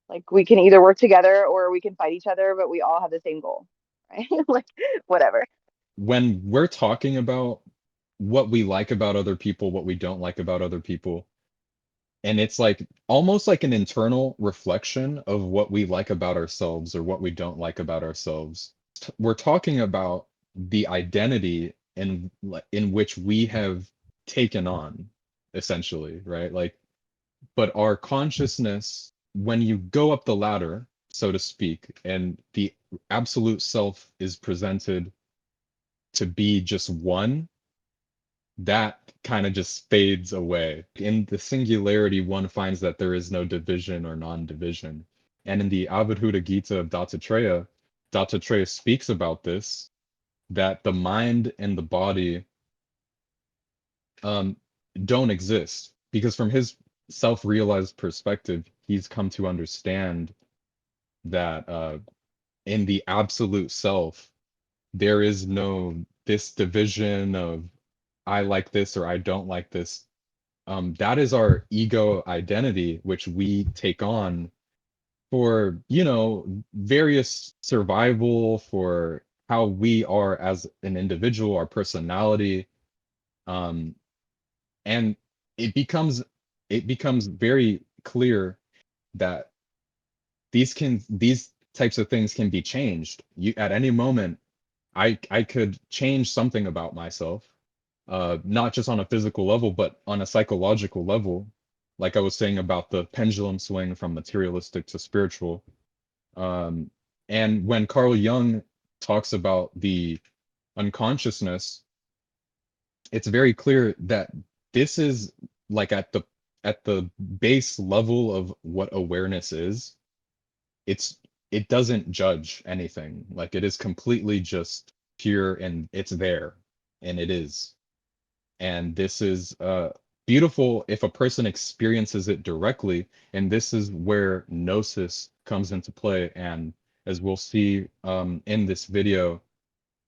like we can either work together or we can fight each other, but we all have the same goal, right? Like whatever.
When we're talking about what we like about other people, what we don't like about other people, and it's like almost like an internal reflection of what we like about ourselves or what we don't like about ourselves. We're talking about the identity in which we have taken on, essentially, right? Like, but our consciousness, when you go up the ladder, so to speak, and the absolute self is presented to be just one, that kind of just fades away. In the singularity, one finds that there is no division or non-division. And in the Avadhuta Gita of Dattatreya, Dattatreya speaks about this, that the mind and the body um, don't exist. Because from his self-realized perspective, he's come to understand that in the absolute self, there is no this division of I like this or I don't like this. That is our ego identity, which we take on for, various survival, for how we are as an individual, our personality. Um, and it becomes it becomes very clear that these types of things can be changed. You at any moment, I could change something about myself, not just on a physical level, but on a psychological level. Like I was saying about the pendulum swing from materialistic to spiritual. Um, and when Carl Jung talks about the unconsciousness, it's very clear that this is like at the base level of what awareness is. It's it doesn't judge anything. Like it is completely just pure and it's there and it is. And this is beautiful if a person experiences it directly. And this is where Gnosis comes into play. And as we'll see in this video,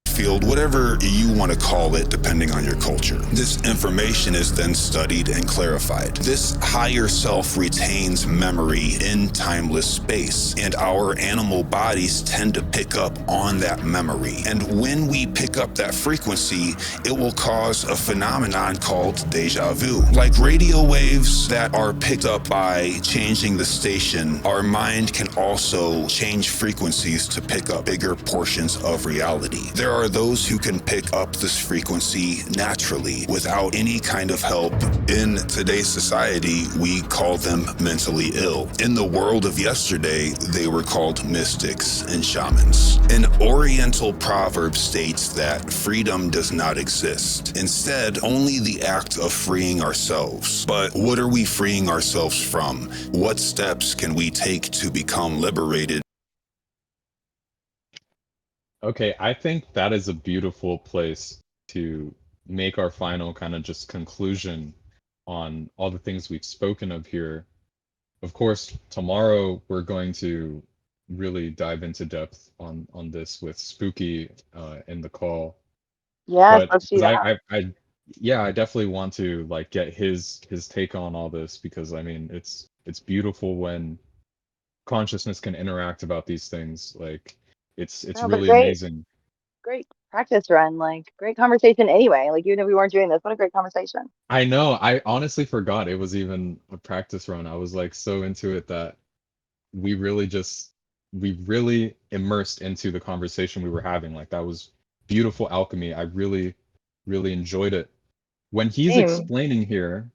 Field, whatever you want to call it, depending on your culture. This information is then studied and clarified. This higher self retains memory in timeless space, and our animal bodies tend to pick up on that memory. And when we pick up that frequency, it will cause a phenomenon called deja vu. Like radio waves that are picked up by changing the station, our mind can also change frequencies to pick up bigger portions of reality. There are those who can pick up this frequency naturally without any kind of help. In today's society, we call them mentally ill. In the world of yesterday, they were called mystics and shamans. An Oriental proverb states that freedom does not exist. Instead, only the act of freeing ourselves. But what are we freeing ourselves from? What steps can we take to become liberated?
okay, I think that is a beautiful place to make our final kind of just conclusion on all the things we've spoken of here. Of course, tomorrow we're going to really dive into depth on this with Spooky in the call.
Yes,
But
let's do
because
that.
yeah, I definitely want to like get his take on all this because I mean it's beautiful when consciousness can interact about these things. Like it's
No, but
really amazing.
great practice run. Like great conversation anyway. Like even if we weren't doing this, what a great conversation.
I know, I honestly forgot it was even a practice run. I was like so into it that we really just we really immersed into the conversation we were having. Like that was beautiful alchemy. I really enjoyed it. When he's
Same.
explaining here,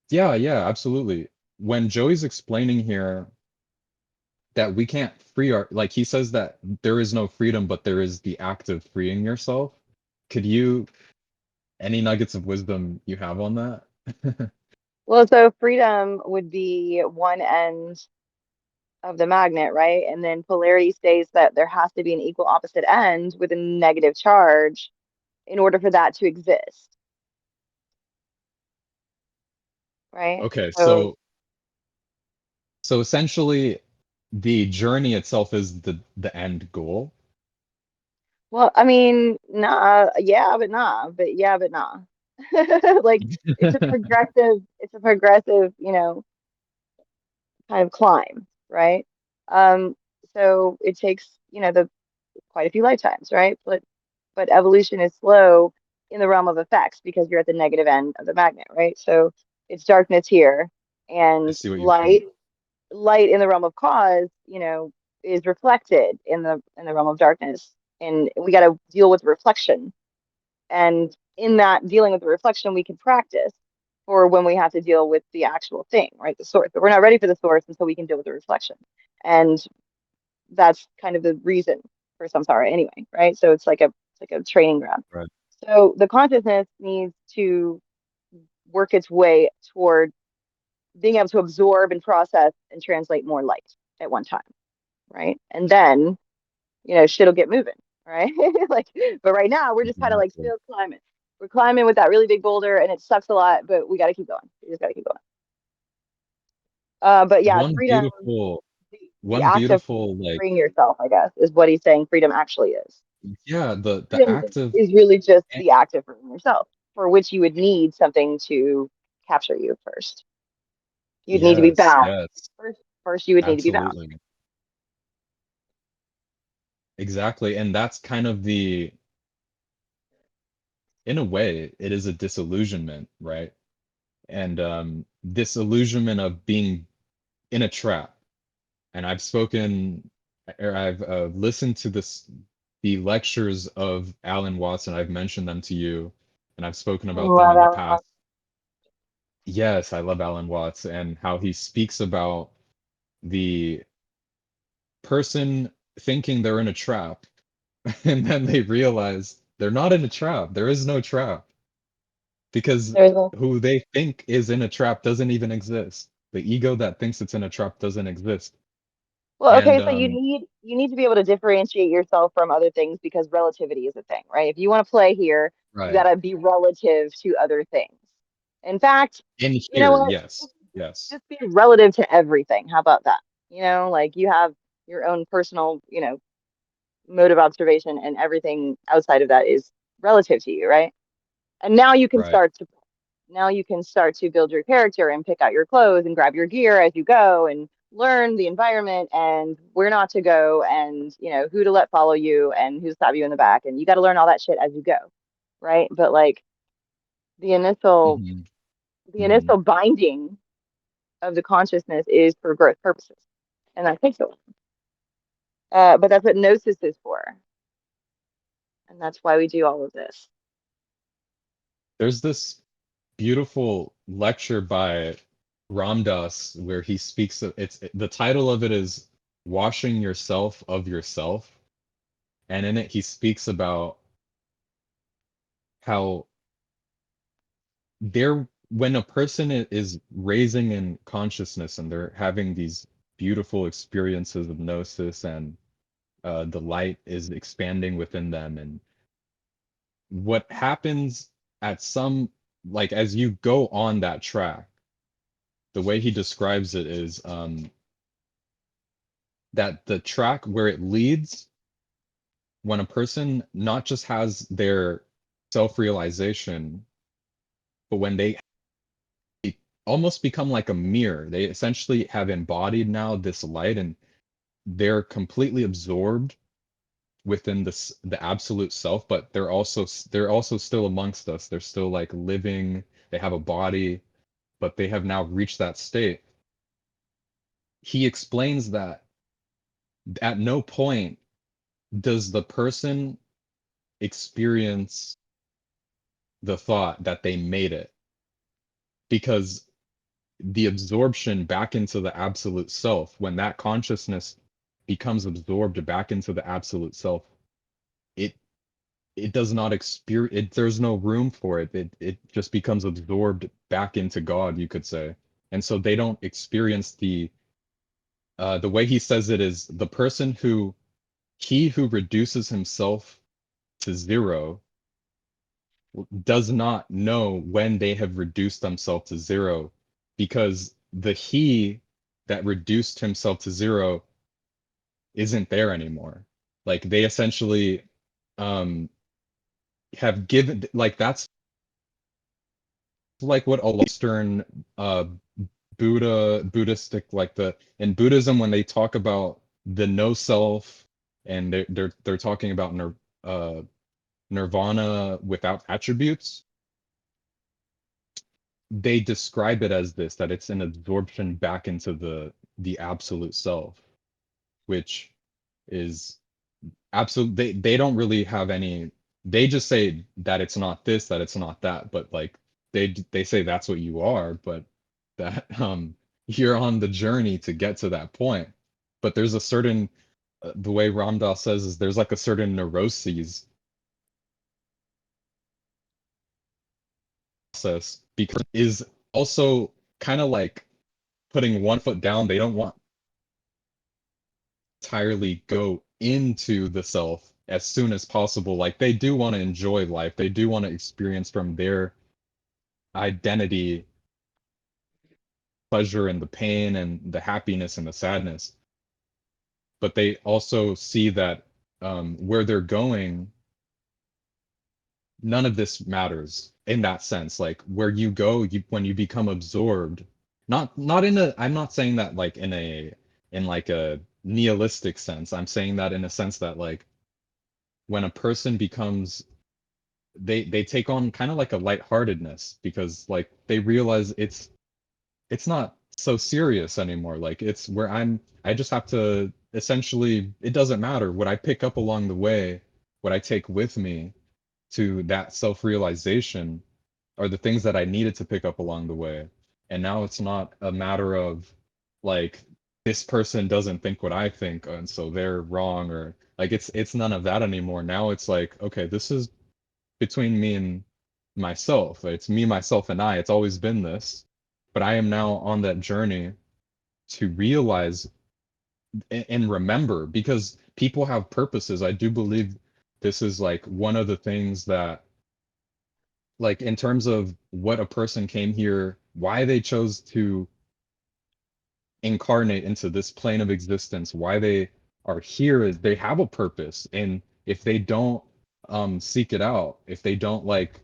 Yeah, yeah, absolutely. When Joey's explaining here that we can't free our, like he says that there is no freedom, but there is the act of freeing yourself. Could you, any nuggets of wisdom you have on that?
Well, so freedom would be one end of the magnet, right? And then polarity states that there has to be an equal opposite end with a negative charge in order for that to exist, right?
Okay,
So,
so essentially the journey itself is the end goal.
well, I mean, nah, yeah, but nah, but yeah, but nah. Like it's a progressive, kind of climb, right? Um, so it takes, the quite a few lifetimes, right? But evolution is slow in the realm of effects because you're at the negative end of the magnet, right? So it's darkness here
I
and
see what you mean.
light in the realm of cause, is reflected in the realm of darkness. And we got to deal with reflection. And in that dealing with the reflection, we can practice for when we have to deal with the actual thing, right? The source. But we're not ready for the source until we can deal with the reflection. And that's kind of the reason for samsara anyway, right? So it's like a training ground.
Right.
So the consciousness needs to work its way toward being able to absorb and process and translate more light at one time, right? And then, shit'll get moving, right? Like, but right now we're just kind of like
Exactly.
still climbing. We're climbing with that really big boulder and it sucks a lot, but we got to keep going. We just got to keep going. But yeah,
One
freedom,
beautiful,
the
one
act of
beautiful, like,
freeing yourself, I guess, is what he's saying freedom actually is.
yeah, the
Freedom
act of,
is really just
eh,
the act of freeing yourself, for which you would need something to capture you first. You'd need to be
yes,
bound.
yes,
First you would need to be bound.
absolutely. Exactly. And that's kind of the, in a way, it is a disillusionment, right? And disillusionment of being in a trap. And I've spoken, or I've listened to the lectures of Alan Watts, and I've mentioned them to you, and I've spoken about them
Love
in the
Alan
past.
Watts.
Yes, I love Alan Watts and how he speaks about the person thinking they're in a trap, and then they realize they're not in a trap. There is no trap because
There's a
who they think is in a trap doesn't even exist. The ego that thinks it's in a trap doesn't exist.
well,
And
okay, so you need to be able to differentiate yourself from other things because relativity is a thing, right? If you want to play here, you
right
got to be relative to other things. In fact,
in
you know
here,
what?
yes, yes,
Just be relative to everything. How about that? Like you have your own personal, mode of observation, and everything outside of that is relative to you, right? And
right.
now you can start to build your character and pick out your clothes and grab your gear as you go and learn the environment and where not to go and who to let follow you and who to stab you in the back, and you got to learn all that shit as you go, right? But like the initial
hmm
the
hmm
initial binding of the consciousness is for growth purposes, and that takes a while. But that's what Gnosis is for, and that's why we do all of this.
There's this beautiful lecture by Ram Dass where he speaks of it's the title of it is Washing Yourself of Yourself. And in it he speaks about how there when a person is raising in consciousness and they're having these beautiful experiences of gnosis and the light is expanding within them and what happens at some like as you go on that track the way he describes it is that the track where it leads when a person not just has their self-realization but when they almost become like a mirror. They essentially have embodied now this light and they're completely absorbed within this the absolute self, but they're also still amongst us. They're still like living, they have a body, but they have now reached that state. He explains that at no point does the person experience the thought that they made it because the absorption back into the absolute self, when that consciousness becomes absorbed back into the absolute self, it it does not experience it, there's no room for it. It just becomes absorbed back into God, you could say. And so they don't experience the way he says it is the person who he who reduces himself to zero does not know when they have reduced themselves to zero, because the he that reduced himself to zero isn't there anymore. Like they essentially um have given, like that's like what a Eastern Buddhistic, like the in Buddhism when they talk about the no self, and they're talking about uh nirvana without attributes, they describe it as this, that it's an absorption back into the absolute self, which is absolute. They don't really have any, they just say that it's not this, that it's not that, but like they say that's what you are, but that you're on the journey to get to that point. But there's a certain the way Ram Dass says is there's like a certain neuroses process, because is also kind of like putting one foot down. They don't want to entirely go into the self as soon as possible. Like they do want to enjoy life. They do want to experience from their identity pleasure and the pain and the happiness and the sadness. But they also see that where they're going, none of this matters in that sense. Like where you go, when you become absorbed, not in a, I'm not saying that like in like a nihilistic sense. I'm saying that in a sense that like when a person becomes, they take on kind of like a lightheartedness, because like they realize it's not so serious anymore. Like it's where I just have to essentially, it doesn't matter what I pick up along the way, what I take with me to that self-realization are the things that I needed to pick up along the way. And now it's not a matter of like this person doesn't think what I think and so they're wrong, or like it's none of that anymore. Now it's like, okay, this is between me and myself. It's me, myself, and I. It's always been this. But I am now on that journey to realize and remember, because people have purposes. I do believe this is like one of the things that, like, in terms of what a person came here, why they chose to incarnate into this plane of existence, why they are here, is they have a purpose. And if they don't seek it out, if they don't like,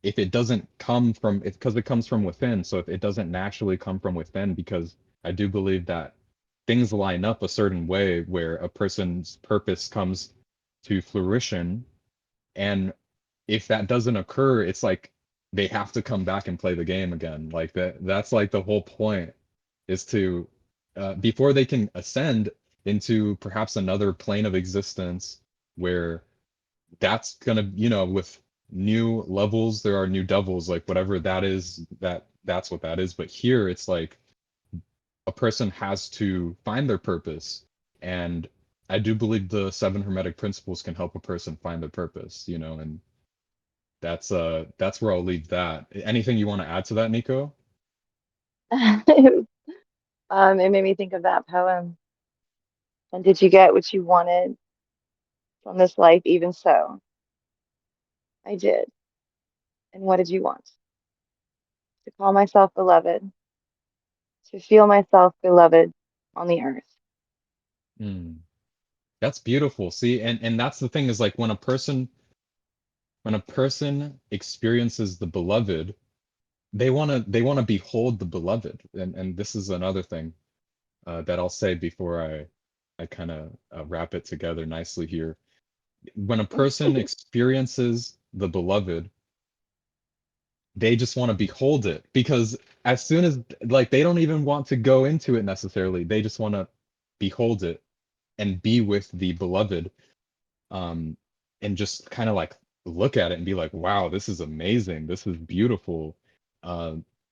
if it doesn't come from it, because it comes from within. So if it doesn't naturally come from within, because I do believe that things line up a certain way where a person's purpose comes to fruition. And if that doesn't occur, it's like they have to come back and play the game again. Like that's like the whole point, is to before they can ascend into perhaps another plane of existence where that's gonna, with new levels, there are new devils, like whatever that is, that's what that is. But here it's like a person has to find their purpose. And I do believe the seven hermetic principles can help a person find their purpose, and that's where I'll leave that. Anything you want to add to that, Nico?
It made me think of that poem. And did you get what you wanted from this life, even so? I did. And what did you want? To call myself beloved, to feel myself beloved on the earth.
Hmm. That's beautiful. See, and that's the thing, is like when a person experiences the beloved, they want to behold the beloved. And this is another thing that I'll say before I kind of wrap it together nicely here. When a person experiences the beloved, they just want to behold it, because as soon as, like, they don't even want to go into it necessarily, they just want to behold it and be with the beloved, um and just kind of like look at it and be like, wow, this is amazing, this is beautiful.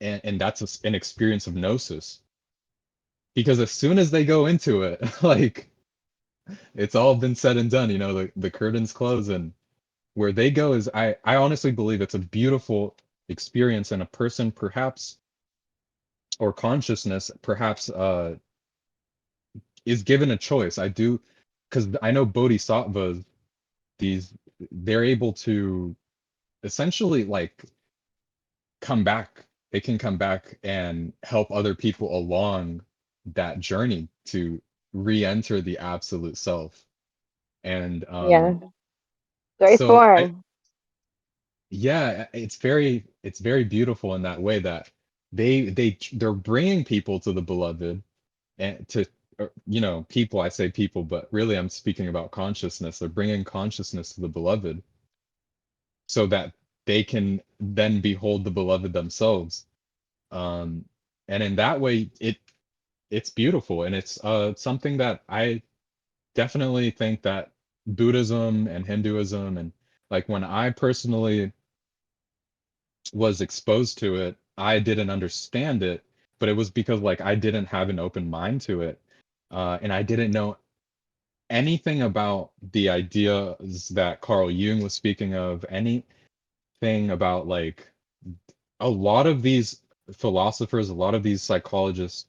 and that's an experience of Gnosis. Because as soon as they go into it, like it's all been said and done, the curtains close, and where they go is, I honestly believe it's a beautiful experience, and a person perhaps, or consciousness perhaps, is given a choice. I do, because I know bodhisattvas, these they're able to essentially like come back. They can come back and help other people along that journey to re-enter the absolute self. And
Yeah. Joyce
so
Bourne.
yeah, it's very beautiful in that way, that they're bringing people to the beloved, and to, people, I say people, but really I'm speaking about consciousness. They're bringing consciousness to the beloved so that they can then behold the beloved themselves. um and in that way, it's beautiful, and it's something that I definitely think that Buddhism and Hinduism, and like when I personally was exposed to it, I didn't understand it, but it was because like I didn't have an open mind to it, and I didn't know anything about the ideas that Carl Jung was speaking of, anything about like a lot of these philosophers, a lot of these psychologists,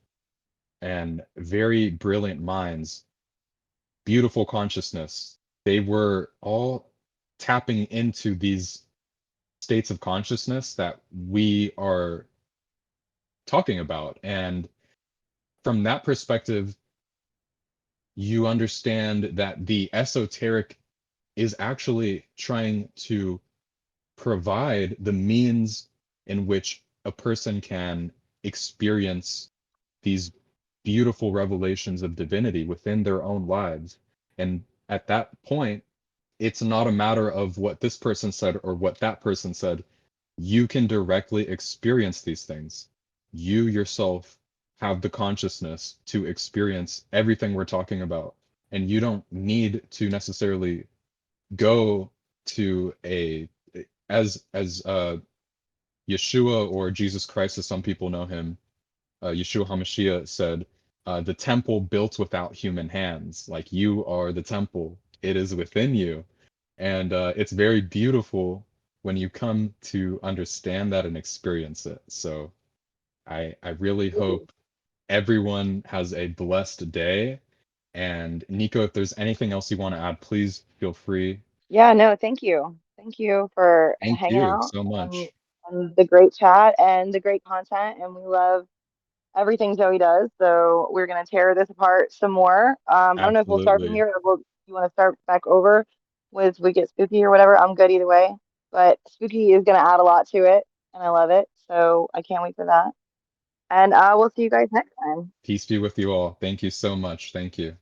and very brilliant minds, beautiful consciousness. They were all tapping into these states of consciousness that we are talking about. And from that perspective, you understand that the esoteric is actually trying to provide the means in which a person can experience these beautiful revelations of divinity within their own lives. And at that point, it's not a matter of what this person said or what that person said. You can directly experience these things. You yourself have the consciousness to experience everything we're talking about. And you don't need to necessarily go to as Yeshua, or Jesus Christ, as some people know him, Yeshua HaMashiach said, the temple built without human hands. Like, you are the temple, it is within you. And it's very beautiful when you come to understand that and experience it. So I really hope everyone has a blessed day. And Nico, if there's anything else you want to add, please feel free.
Yeah, no, thank you. Thank you for
Thank
hanging
you
out
so
and,
much.
and the great chat and the great content. And we love everything Zoe does. So we're gonna tear this apart some more. I don't know if we'll start from
Absolutely.
here, or you want to start back over with we get spooky or whatever. I'm good either way. But spooky is gonna add a lot to it, and I love it. So I can't wait for that. And we'll see you guys next time.
Peace be with you all. Thank you so much. Thank you.